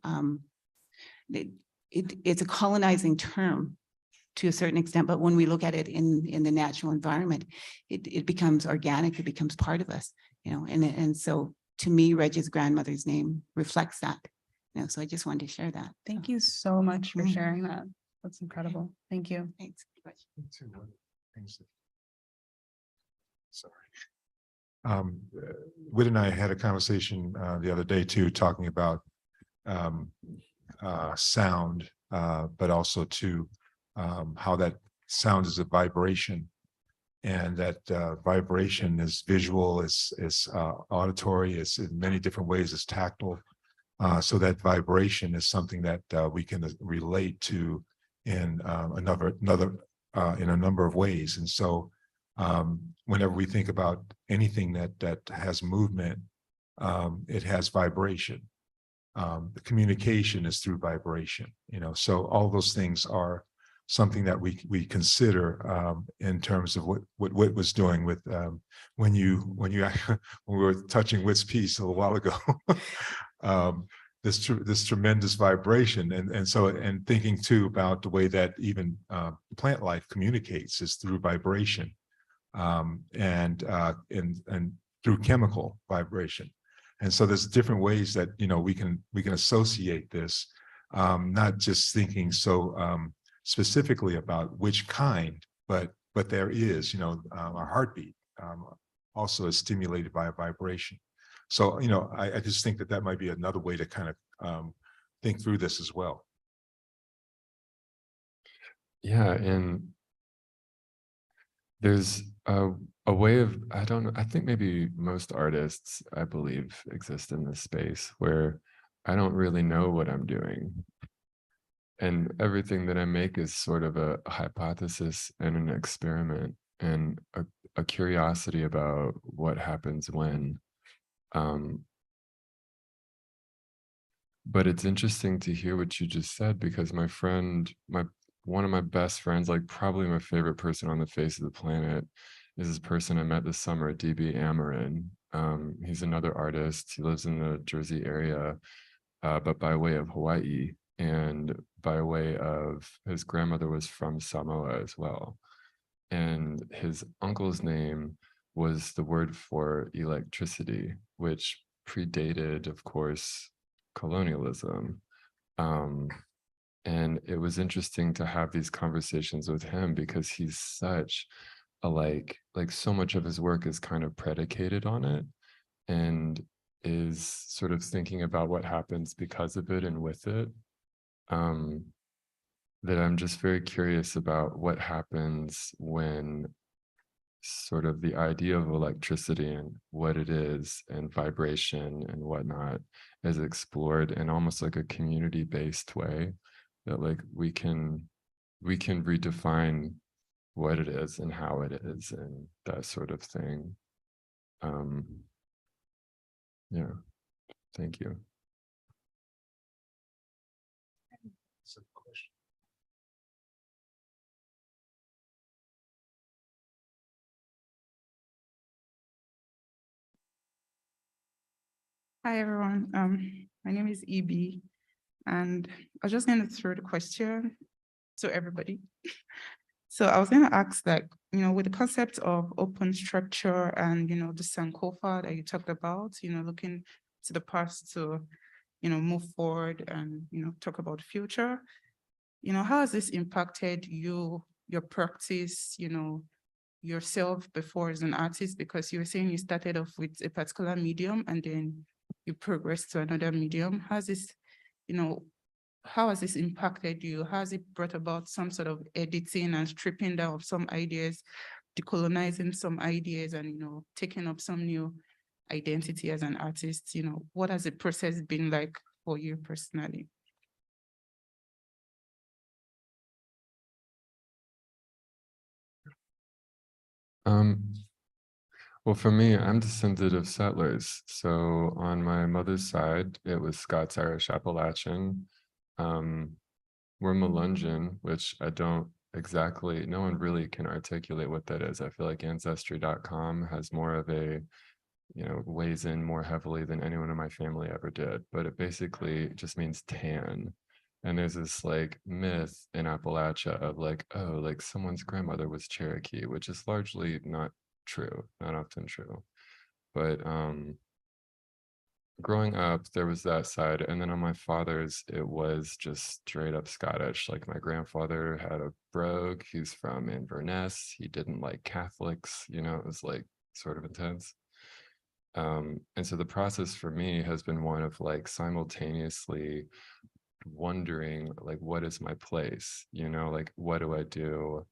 [SPEAKER 7] it's a colonizing term to a certain extent, but when we look at it in the natural environment, it becomes organic, it becomes part of us, you know, and so to me, Reg's grandmother's name reflects that, you know, so I just wanted to share that.
[SPEAKER 5] Thank you so much for
[SPEAKER 7] Mhm.
[SPEAKER 5] sharing that. That's incredible. Thank you.
[SPEAKER 7] Thanks.
[SPEAKER 4] Sorry. Whit and I had a conversation the other day too, talking about sound, but also to how that sound is a vibration, and that vibration is visual, is auditory, is in many different ways, is tactile. So that vibration is something that we can relate to in in a number of ways. And so whenever we think about anything that has movement, it has vibration. The communication is through vibration, you know, so all those things are something that we consider in terms of what Whit was doing with when we were touching Whit's piece a little while ago. This tremendous vibration, and thinking too about the way that even plant life communicates is through vibration, and through chemical vibration. And so there's different ways that, you know, we can associate this, not just thinking so specifically about which kind, but there is, you know, our heartbeat also is stimulated by a vibration. So, you know, I just think that might be another way to kind of think through this as well.
[SPEAKER 3] Yeah, and there's a way of, I don't know, I think maybe most artists, I believe, exist in this space where I don't really know what I'm doing. And everything that I make is sort of a hypothesis and an experiment and a curiosity about what happens when. But it's interesting to hear what you just said, because my friend, one of my best friends, like probably my favorite person on the face of the planet, is this person I met this summer, DB Amarin. He's another artist. He lives in the Jersey area, but by way of Hawaii, and by way of his grandmother was from Samoa as well. And his uncle's name was the word for electricity, which predated, of course, colonialism. And it was interesting to have these conversations with him, because he's such a like so much of his work is kind of predicated on it, and is sort of thinking about what happens because of it and with it. That I'm just very curious about what happens when sort of the idea of electricity and what it is and vibration and whatnot is explored in almost like a community-based way, that like we can redefine what it is and how it is and that sort of thing. Yeah, thank you.
[SPEAKER 8] Hi, everyone. My name is EB. And I was just going to throw the question to everybody. So I was going to ask, like, with the concept of open structure and, the Sankofa that you talked about, looking to the past to, move forward and, talk about the future, how has this impacted you, your practice, yourself before as an artist? Because you were saying you started off with a particular medium and then you progressed to another medium. How has this impacted you? How has it brought about some sort of editing and stripping down of some ideas, decolonizing some ideas, and taking up some new identity as an artist? What has the process been like for you personally?
[SPEAKER 3] Well, for me, I'm descended of settlers. So on my mother's side, it was Scots-Irish Appalachian. We're Melungeon, which I don't exactly, no one really can articulate what that is. I feel like Ancestry.com has more of a, weighs in more heavily than anyone in my family ever did. But it basically just means tan. And there's this like myth in Appalachia of like, oh, like someone's grandmother was Cherokee, which is largely not true, not often true. But growing up, there was that side. And then on my father's, it was just straight up Scottish. Like my grandfather had a brogue. He's from Inverness. He didn't like Catholics, it was like sort of intense. And so the process for me has been one of like simultaneously wondering like, what is my place? Like, what do I do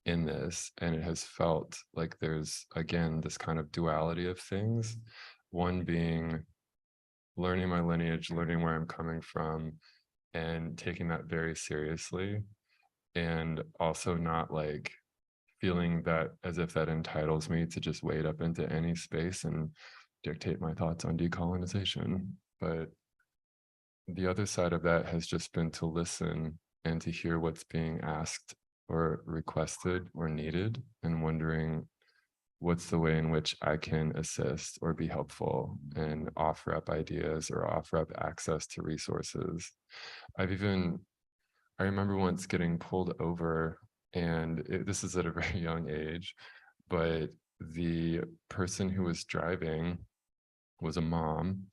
[SPEAKER 3] in this? And it has felt like there's, again, this kind of duality of things. One being learning my lineage, learning where I'm coming from, and taking that very seriously. And also not like feeling that as if that entitles me to just wade up into any space and dictate my thoughts on decolonization. But the other side of that has just been to listen and to hear what's being asked or requested or needed, and wondering what's the way in which I can assist or be helpful and offer up ideas or offer up access to resources. I remember once getting pulled over, and this is at a very young age, but the person who was driving was a mom,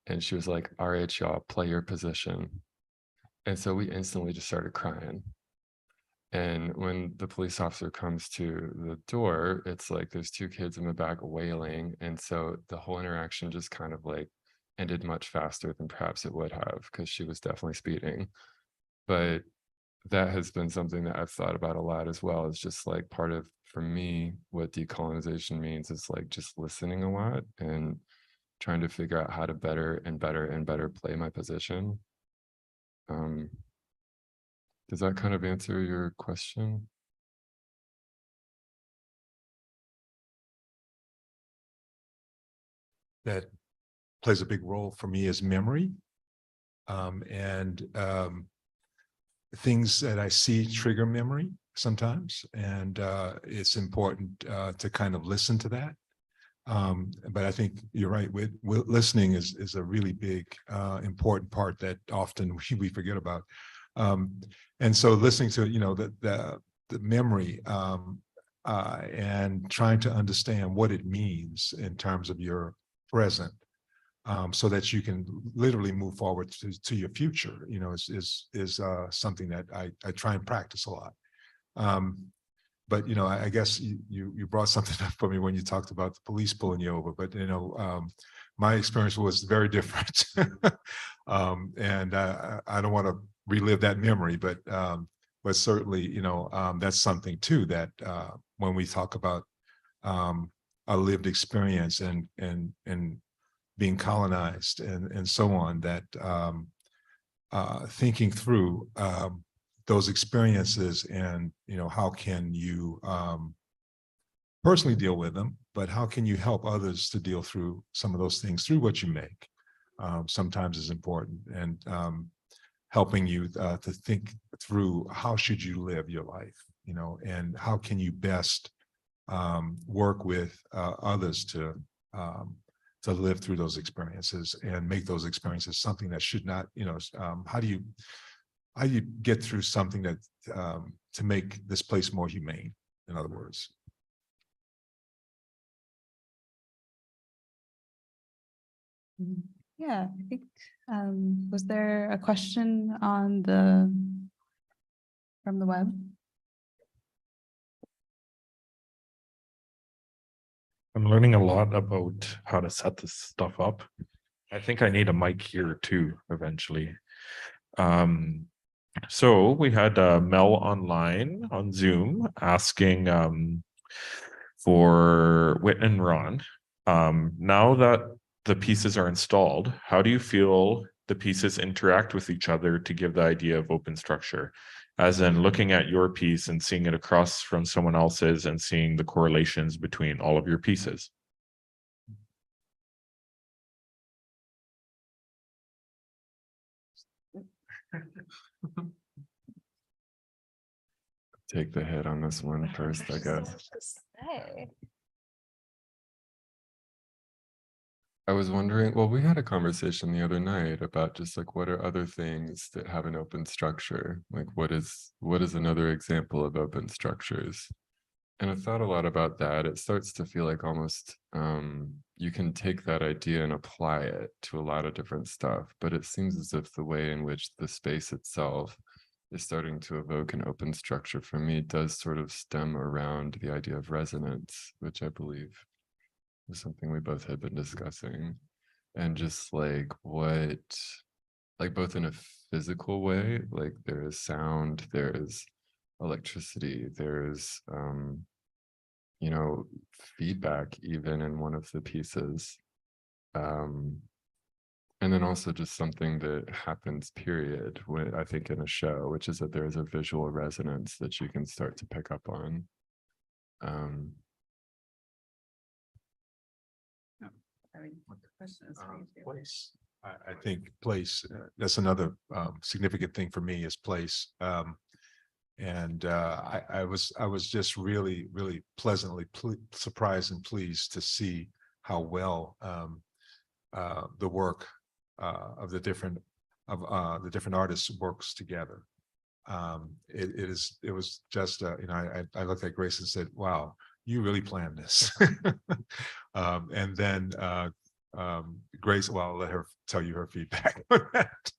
[SPEAKER 3] and she was like, all right, y'all, play your position. And so we instantly just started crying. And when the police officer comes to the door, it's like there's two kids in the back wailing. And so the whole interaction just kind of like ended much faster than perhaps it would have, because she was definitely speeding. But that has been something that I've thought about a lot as well. It's just like part of, for me, what decolonization means is like just listening a lot and trying to figure out how to better and better and better play my position. Does that kind of answer your question?
[SPEAKER 4] That plays a big role for me is memory. And things that I see trigger memory sometimes. And it's important to kind of listen to that. But I think you're right. With listening is a really big, important part that often we forget about. And so listening to, the memory and trying to understand what it means in terms of your present, so that you can literally move forward to your future, is something that I try and practice a lot. But, I guess you brought something up for me when you talked about the police pulling you over, but, my experience was very different. And I don't want to relive that memory, but certainly, that's something too, that when we talk about a lived experience and being colonized and so on, that thinking through those experiences and, how can you personally deal with them, but how can you help others to deal through some of those things through what you make, sometimes is important. And helping you to think through how should you live your life, and how can you best work with others to to live through those experiences and make those experiences something that should not, how do you get through something that to make this place more humane, in other words?
[SPEAKER 5] Yeah, I think, was there a question on from the web?
[SPEAKER 6] I'm learning a lot about how to set this stuff up. I think I need a mic here too, eventually. So we had Mel online on Zoom asking for Whit and Ron. Now that the pieces are installed, how do you feel the pieces interact with each other to give the idea of open structure? As in looking at your piece and seeing it across from someone else's and seeing the correlations between all of your pieces.
[SPEAKER 3] Take the hit on this one first, I guess. I was wondering, well, we had a conversation the other night about just like, what are other things that have an open structure? Like, what is another example of open structures? And I thought a lot about that. It starts to feel like almost you can take that idea and apply it to a lot of different stuff, but it seems as if the way in which the space itself is starting to evoke an open structure for me does sort of stem around the idea of resonance, which I believe is something we both had been discussing. And just like what, like both in a physical way, like there is sound, there is electricity, there's feedback even in one of the pieces, and then also just something that happens period when I think in a show, which is that there is a visual resonance that you can start to pick up on.
[SPEAKER 4] Place. I think place, that's another significant thing for me is place. And I was just really pleasantly surprised and pleased to see how well the work of the different artists works together. It was just I looked at Grace and said, "Wow, you really planned this." And then Grace, well, I'll let her tell you her feedback on that.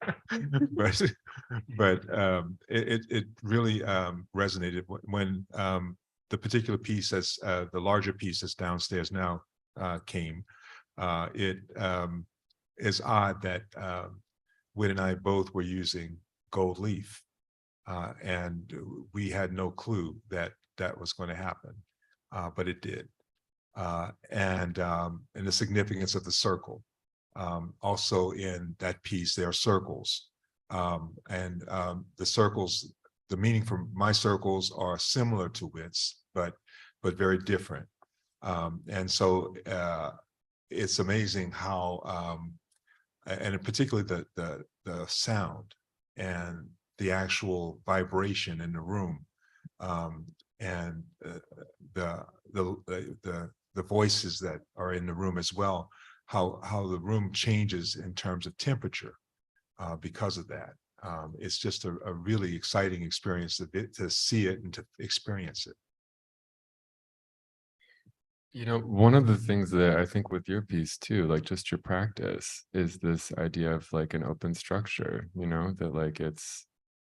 [SPEAKER 4] but it really resonated when the particular piece as the larger piece that's downstairs now came. It is odd that Whit and I both were using gold leaf, and we had no clue that that was going to happen, but it did. And the significance of the circle. Also in that piece, there are circles, and the circles, the meaning for my circles are similar to Whit's, but very different. And so it's amazing how, and particularly the sound and the actual vibration in the room, and the voices that are in the room as well, how the room changes in terms of temperature because of that. It's just a really exciting experience to see it and to experience it.
[SPEAKER 3] One of the things that I think with your piece too, like just your practice, is this idea of like an open structure, that like it's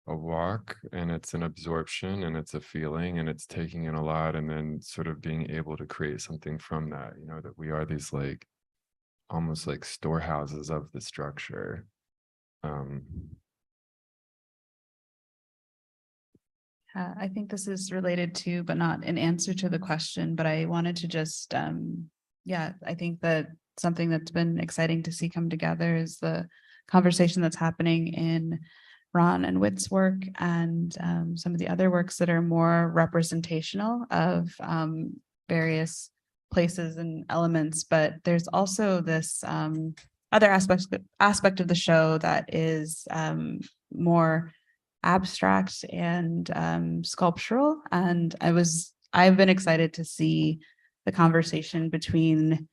[SPEAKER 3] a walk and it's an absorption and it's a feeling and it's taking in a lot and then sort of being able to create something from that, that we are these like almost like storehouses of the structure.
[SPEAKER 5] I think this is related to, but not an answer to the question, but I wanted to just, I think that something that's been exciting to see come together is the conversation that's happening in Ron and Whit's work and some of the other works that are more representational of various places and elements. But there's also this other aspect of the show that is more abstract and sculptural. And I've been excited to see the conversation between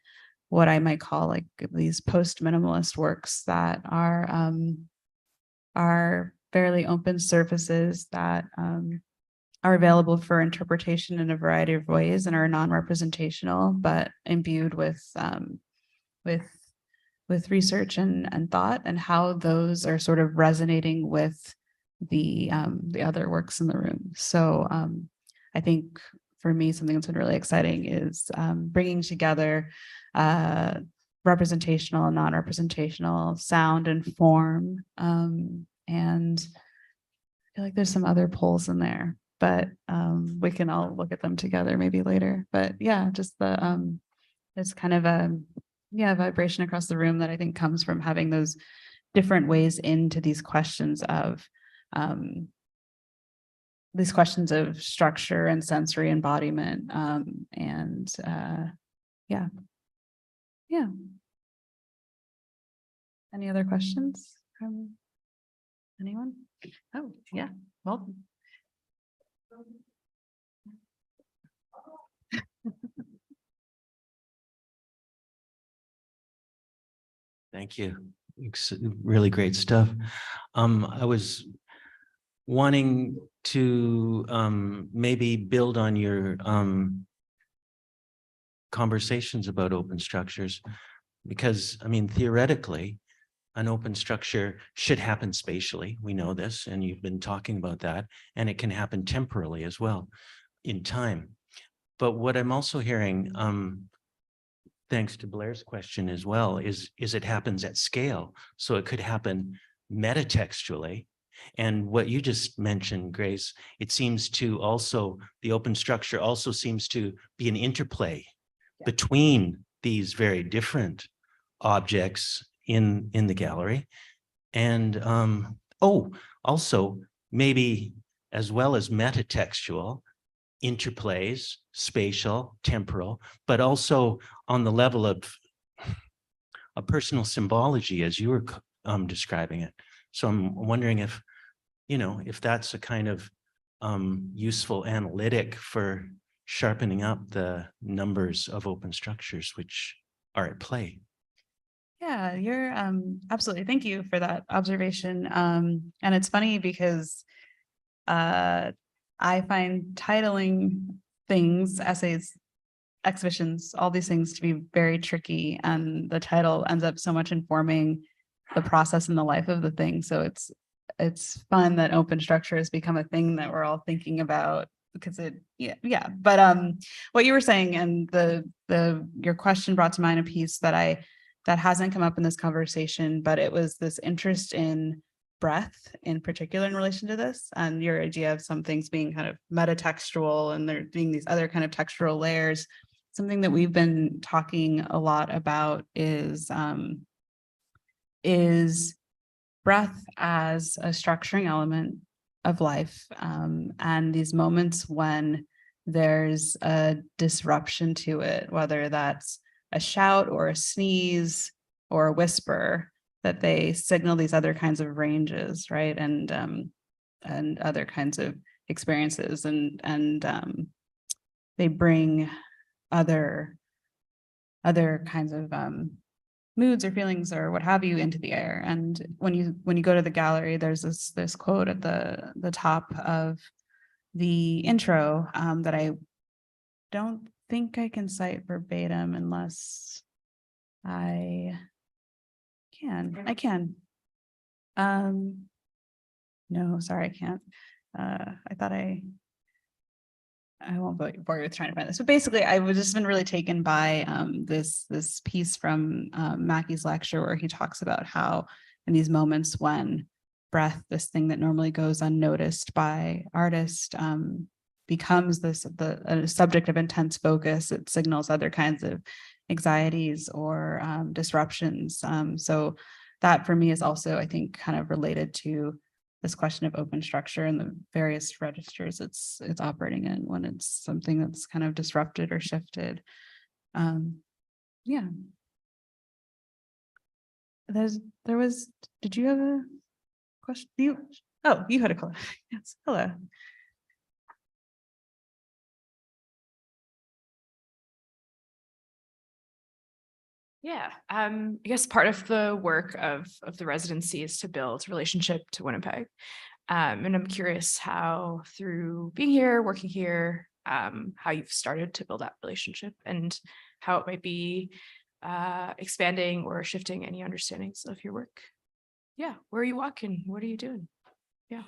[SPEAKER 5] what I might call like these post-minimalist works that are fairly open surfaces that are available for interpretation in a variety of ways and are non-representational, but imbued with research and thought, and how those are sort of resonating with the other works in the room. So I think for me, something that's been really exciting is bringing together representational and non-representational sound and form. And I feel like there's some other polls in there, but we can all look at them together maybe later. But yeah, just it's kind of a vibration across the room that I think comes from having those different ways into these questions of structure and sensory embodiment. Yeah. Any other questions from anyone? Oh, yeah, well.
[SPEAKER 9] Thank you. Really great stuff. I was wanting to maybe build on your conversations about open structures, because I mean, theoretically, an open structure should happen spatially. We know this, and you've been talking about that, and it can happen temporally as well in time. But what I'm also hearing, thanks to Blair's question as well, is it happens at scale. So it could happen metatextually. And what you just mentioned, Grace, it seems to also, the open structure also seems to be an interplay between these very different objects in the gallery. And also maybe as well as metatextual, interplays, spatial, temporal, but also on the level of a personal symbology as you were describing it. So I'm wondering if, if that's a kind of useful analytic for sharpening up the numbers of open structures which are at play.
[SPEAKER 5] Yeah, you're absolutely. Thank you for that observation. And it's funny because I find titling things, essays, exhibitions, all these things to be very tricky, and the title ends up so much informing the process and the life of the thing. So it's fun that open structure has become a thing that we're all thinking about, because but what you were saying and your question brought to mind a piece that hasn't come up in this conversation, but it was this interest in breath in particular in relation to this, and your idea of some things being kind of metatextual and there being these other kind of textural layers. Something that we've been talking a lot about is breath as a structuring element of life, and these moments when there's a disruption to it, whether that's a shout or a sneeze or a whisper, that they signal these other kinds of ranges, right? And other kinds of experiences, and they bring other kinds of moods or feelings or what have you into the air. And when you go to the gallery, there's this quote at the top of the intro that I don't think I can cite verbatim unless I can. No, sorry, I can't. I thought I won't bore you with trying to find this, but basically I was just been really taken by this piece from Mackey's lecture, where he talks about how in these moments when breath, this thing that normally goes unnoticed by artists, becomes a subject of intense focus, it signals other kinds of anxieties or disruptions. So that for me is also, I think, kind of related to this question of open structure and the various registers it's operating in when it's something that's kind of disrupted or shifted. Yeah. Did you have a question? You had a call. Yes, hello.
[SPEAKER 10] Yeah, I guess part of the work of the residency is to build relationship to Winnipeg. And I'm curious how through being here, working here, how you've started to build that relationship and how it might be expanding or shifting any understandings of your work. Yeah, where are you walking? What are you doing? Yeah.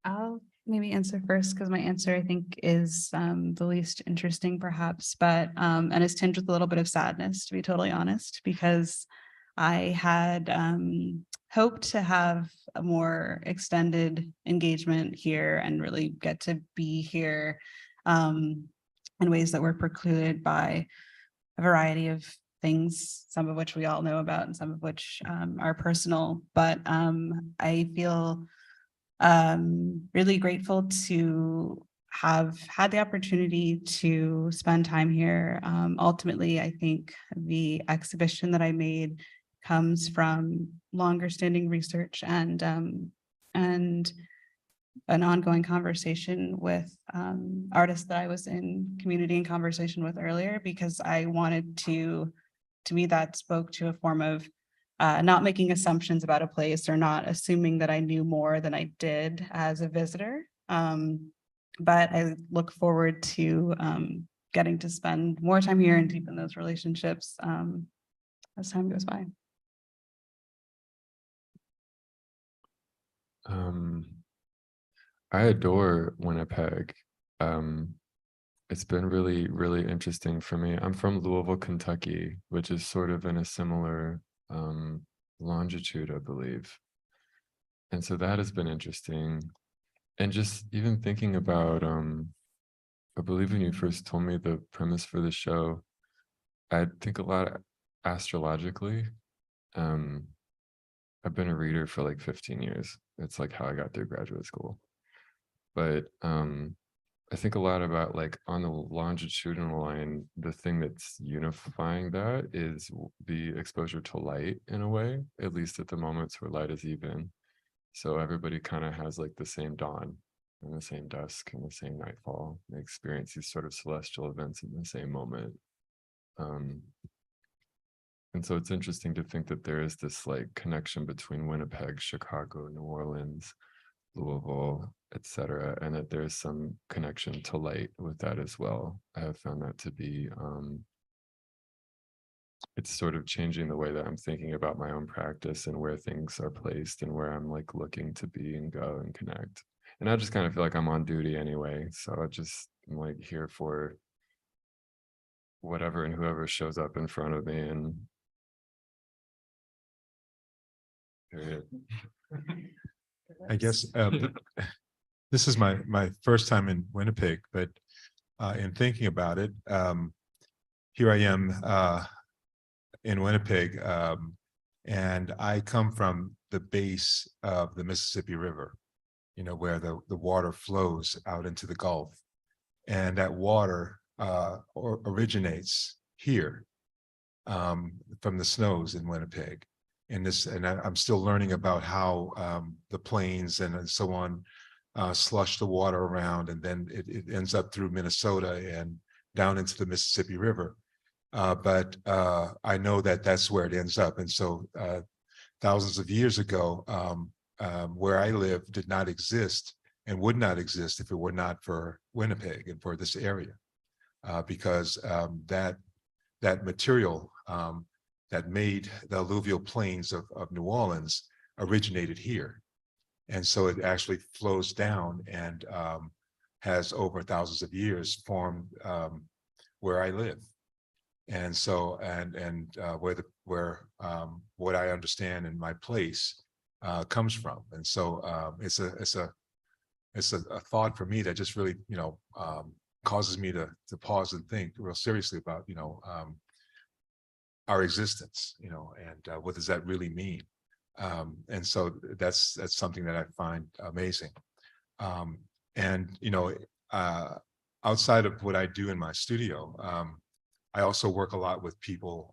[SPEAKER 5] I'll maybe answer first because my answer I think is the least interesting perhaps, but and it's tinged with a little bit of sadness to be totally honest, because I had hoped to have a more extended engagement here and really get to be here in ways that were precluded by a variety of things, some of which we all know about and some of which are personal. But I feel really grateful to have had the opportunity to spend time here. Ultimately, I think the exhibition that I made comes from longer standing research and an ongoing conversation with artists that I was in community and conversation with earlier, because I wanted to me, that spoke to a form of not making assumptions about a place or not assuming that I knew more than I did as a visitor. But I look forward to getting to spend more time here and deepen those relationships as time goes by.
[SPEAKER 3] I adore Winnipeg. It's been really, really interesting for me. I'm from Louisville, Kentucky, which is sort of in a similar longitude, I believe. And so that has been interesting. And just even thinking about, I believe when you first told me the premise for the show, I think a lot astrologically. I've been a reader for like 15 years. It's like how I got through graduate school. But I think a lot about like on the longitudinal line, the thing that's unifying that is the exposure to light in a way, at least at the moments where light is even. So everybody kind of has like the same dawn and the same dusk and the same nightfall. They experience these sort of celestial events in the same moment. And so it's interesting to think that there is this like connection between Winnipeg, Chicago, New Orleans, Louisville, etc., and that there's some connection to light with that as well. I have found that to be it's sort of changing the way that I'm thinking about my own practice and where things are placed and where I'm like looking to be and go and connect. And I just kind of feel like I'm on duty anyway, so I'm like here for whatever and whoever shows up in front of me, and period.
[SPEAKER 4] I guess this is my first time in Winnipeg, but in thinking about it, here I am in Winnipeg, and I come from the base of the Mississippi River, you know, where the water flows out into the Gulf, and that water originates here from the snows in Winnipeg. And I'm still learning about how the plains and so on slush the water around, and then it ends up through Minnesota and down into the Mississippi River. But I know that that's where it ends up. And so thousands of years ago, where I live did not exist and would not exist if it were not for Winnipeg and for this area, because that material that made the alluvial plains of New Orleans originated here. And so it actually flows down and has over thousands of years formed where I live. And so, where what I understand in my place comes from. And so it's a thought for me that just really, you know, causes me to pause and think real seriously about, you know, our existence, you know, and what does that really mean? And so that's something that I find amazing. And, you know, outside of what I do in my studio, I also work a lot with people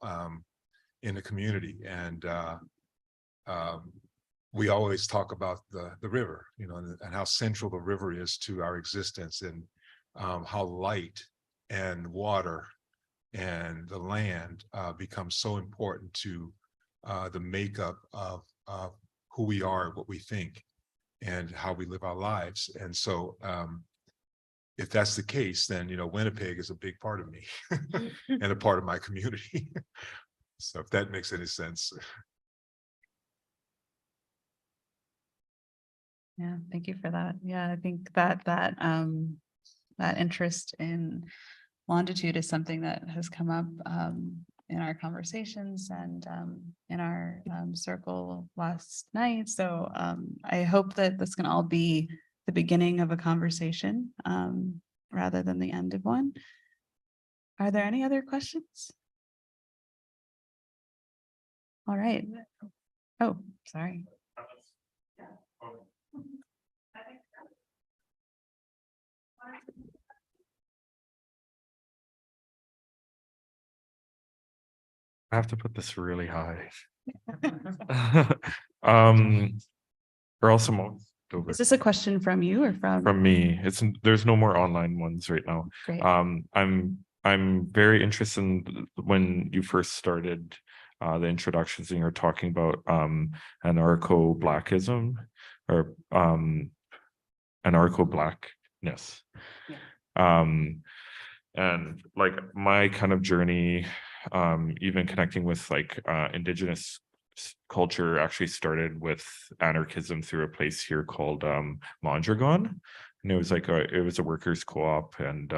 [SPEAKER 4] in the community, and we always talk about the river, you know, and how central the river is to our existence, and how light and water and the land become so important to the makeup of who we are, what we think, and how we live our lives. And so if that's the case, then, you know, Winnipeg is a big part of me and a part of my community. So if that makes any sense.
[SPEAKER 5] Yeah, thank you for that. Yeah, I think that interest in longitude is something that has come up in our conversations and in our circle last night. So I hope that this can all be the beginning of a conversation rather than the end of one. Are there any other questions? All right. Oh, sorry.
[SPEAKER 6] I have to put this really high. Or else I'm over.
[SPEAKER 5] Is this a question from you or
[SPEAKER 6] From me? There's no more online ones right now.
[SPEAKER 5] Great.
[SPEAKER 6] I'm very interested in when you first started the introductions and you're talking about anarcho-blackism or anarcho-blackness.
[SPEAKER 5] Yeah.
[SPEAKER 6] And like my kind of journey, even connecting with like Indigenous culture actually started with anarchism through a place here called Mondragon. And it was like it was a workers' co-op, and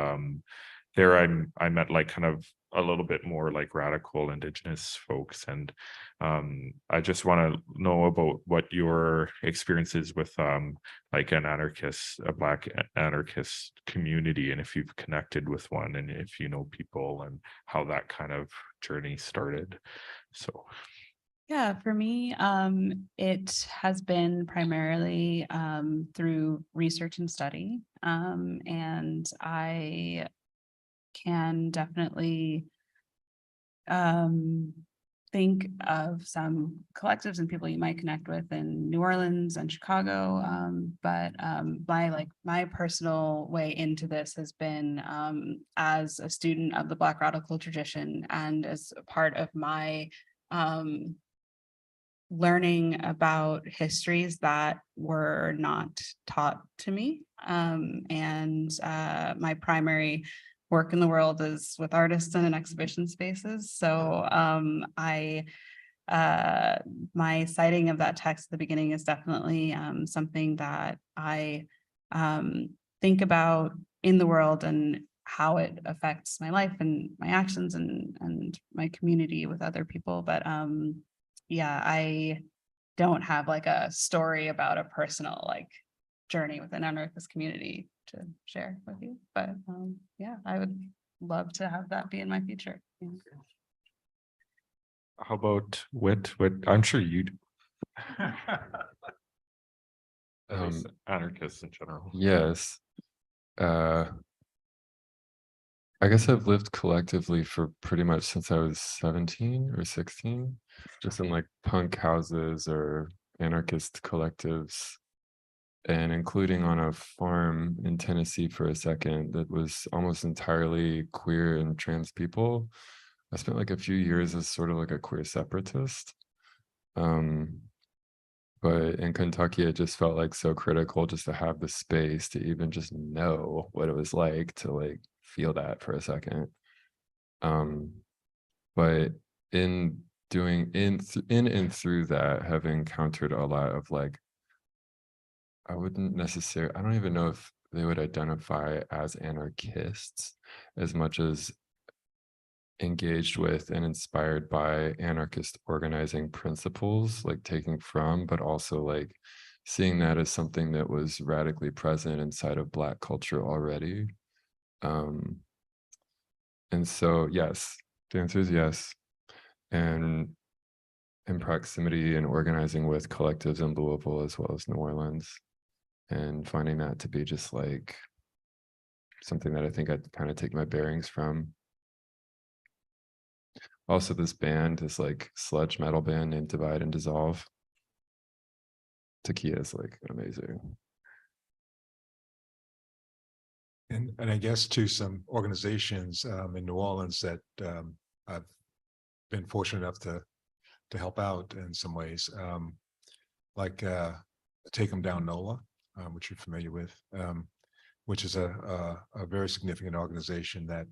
[SPEAKER 6] there I met like kind of a little bit more like radical Indigenous folks, and I just want to know about what your experiences with like a Black anarchist community, and if you've connected with one, and if you know people, and how that kind of journey started. So.
[SPEAKER 5] Yeah, for me, it has been primarily through research and study. And I can definitely think of some collectives and people you might connect with in New Orleans and Chicago. But my personal way into this has been as a student of the Black radical tradition and as a part of my learning about histories that were not taught to me. And my primary work in the world is with artists and in exhibition spaces. So my citing of that text at the beginning is definitely something that I think about in the world and how it affects my life and my actions and my community with other people. But yeah, I don't have like a story about a personal like journey within our anarchist community to share with you. But yeah, I would love to have that be in my future. Yeah.
[SPEAKER 6] How about Whit? I'm sure you do. Anarchists in general.
[SPEAKER 3] Yes. I guess I've lived collectively for pretty much since I was 17 or 16, just in like punk houses or anarchist collectives, and including on a farm in Tennessee for a second that was almost entirely queer and trans people. I spent like a few years as sort of like a queer separatist. But in Kentucky, it just felt like so critical just to have the space to even just know what it was like to like feel that for a second. But in doing in and through that, have encountered a lot of like, I don't even know if they would identify as anarchists as much as engaged with and inspired by anarchist organizing principles, like taking from, but also like seeing that as something that was radically present inside of Black culture already. And so, yes, the answer is yes. And in proximity and organizing with collectives in Louisville as well as New Orleans, and finding that to be just like something that I think I'd kind of take my bearings from. Also, this band is like sludge metal band named Divide and Dissolve. Takia is like amazing.
[SPEAKER 4] And I guess to some organizations in New Orleans that I've been fortunate enough to help out in some ways, like Take 'em Down NOLA, which you're familiar with, which is a very significant organization that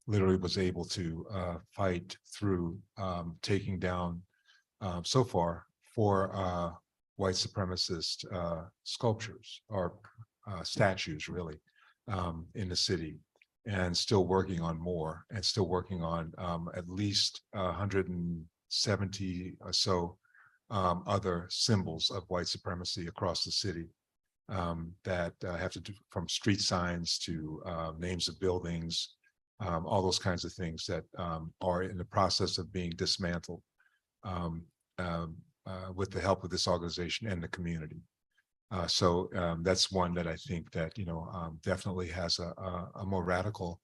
[SPEAKER 4] literally was able to fight through taking down so far 4 white supremacist sculptures or statues, really, in the city, and still working on more, and still working on at least 170 or so other symbols of white supremacy across the city that have to do from street signs to names of buildings, all those kinds of things that are in the process of being dismantled with the help of this organization and the community. So that's one that I think that, definitely has a more radical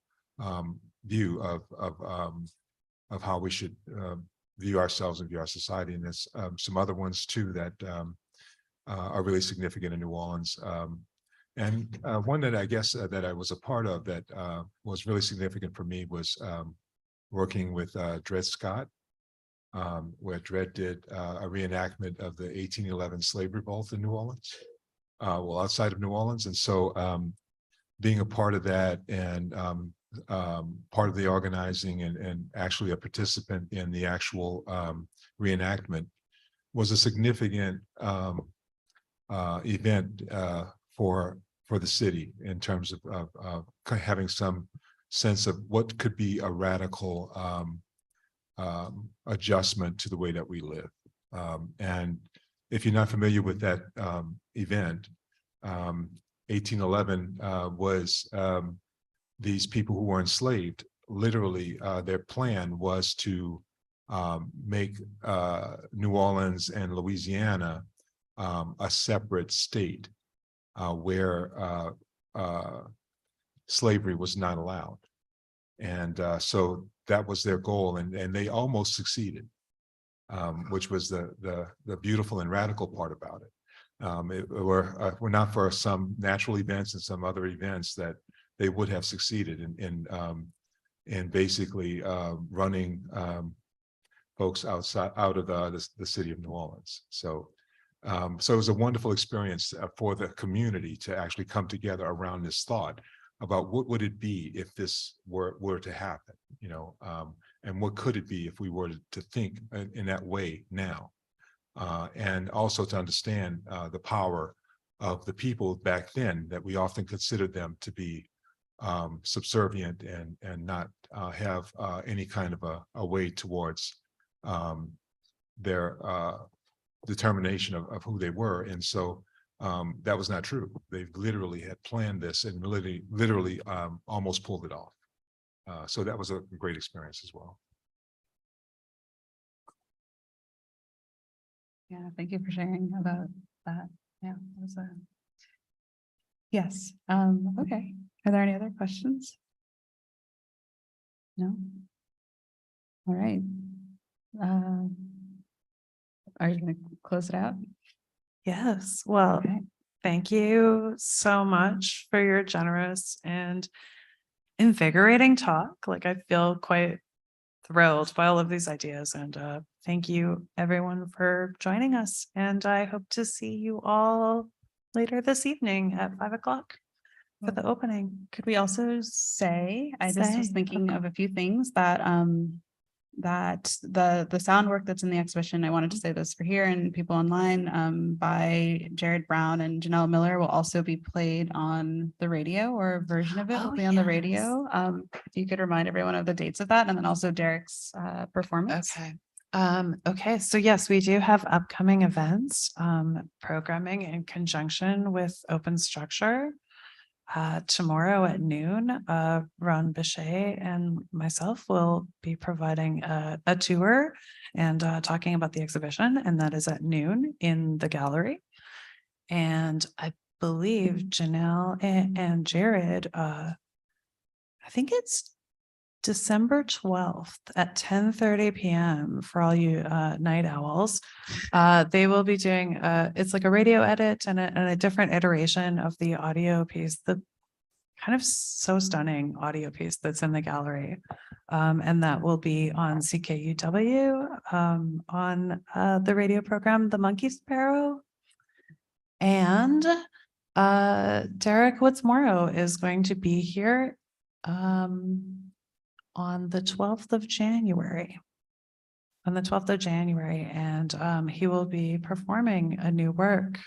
[SPEAKER 4] view of how we should view ourselves and view our society. And there's some other ones too that are really significant in New Orleans. And one that I guess that I was a part of that was really significant for me was working with Dred Scott, where Dred did a reenactment of the 1811 slave revolt in New Orleans, well, outside of New Orleans. And so being a part of that and part of the organizing and actually a participant in the actual reenactment was a significant event for the city in terms of having some sense of what could be a radical adjustment to the way that we live. And if you're not familiar with that event, 1811 was these people who were enslaved. Literally, their plan was to make New Orleans and Louisiana a separate state where slavery was not allowed. And so that was their goal, and they almost succeeded, which was the beautiful and radical part about it. Were not for some natural events and some other events that they would have succeeded in basically running folks out of the city of New Orleans. So it was a wonderful experience for the community to actually come together around this thought about what would it be if this were to happen, and what could it be if we were to think in that way now, and also to understand the power of the people back then, that we often considered them to be subservient and not have any kind of a way towards their determination of who they were. And so that was not true. They literally had planned this and literally almost pulled it off. So that was a great experience as well.
[SPEAKER 5] Yeah, thank you for sharing about that. Yeah, that was a. Yes, okay. Are there any other questions? No? All right. Are you gonna close it out?
[SPEAKER 1] Yes, well,
[SPEAKER 5] Okay.
[SPEAKER 1] thank you so much for your generous and invigorating talk. Like, I feel quite thrilled by all of these ideas, and thank you everyone for joining us. And I hope to see you all later this evening at 5 o'clock for the opening.
[SPEAKER 5] Could we also say, I just was
[SPEAKER 1] Say,
[SPEAKER 5] thinking of a few things that that the sound work that's in the exhibition, I wanted to say this for here and people online, by Jared Brown and Janelle Miller will also be played on the radio, or a version of it will
[SPEAKER 1] Oh,
[SPEAKER 5] be on the
[SPEAKER 1] yes.
[SPEAKER 5] radio. If you could remind everyone of the dates of that, and then also Derek's performance.
[SPEAKER 1] Okay. Okay, so yes, we do have upcoming events, programming in conjunction with Open Structure. Tomorrow at noon, Ron Bechet and myself will be providing a tour and talking about the exhibition, and that is at noon in the gallery. And I believe Janelle and Jared, I think it's December 12th at 10:30 p.m. for all you night owls. They will be doing it's like a radio edit and a different iteration of the audio piece. The kind of so stunning audio piece that's in the gallery. And that will be on CKUW, on the radio program, The Monkey Sparrow. And Derek Woods-Morrow is going to be here on the 12th of January. On the 12th of January, and he will be performing a new work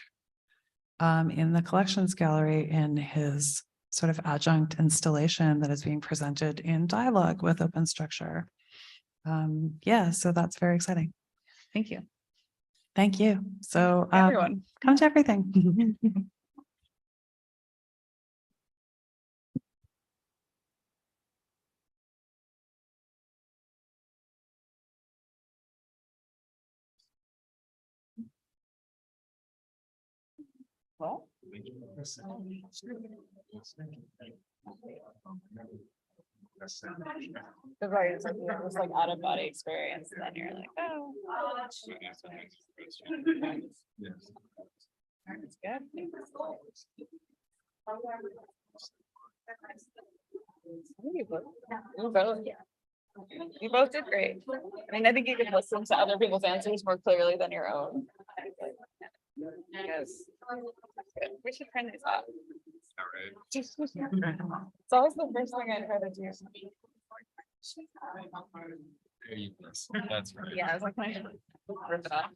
[SPEAKER 1] in the Collections Gallery in his sort of adjunct installation that is being presented in dialogue with Open Structure. Yeah, so that's very exciting.
[SPEAKER 5] Thank you.
[SPEAKER 1] Thank you. So
[SPEAKER 5] Everyone.
[SPEAKER 1] come to everything.
[SPEAKER 5] The right, it's like, it was like out of body experience, and then you're like, oh. It's good. You both did great. I mean, I think you can listen to other people's answers more clearly than your own. Yes. We should print these off. It's always the first thing I try to do.
[SPEAKER 3] That's right.
[SPEAKER 5] Yeah, I was like, I should rip it off.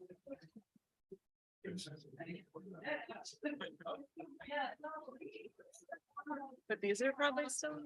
[SPEAKER 5] But these are probably still.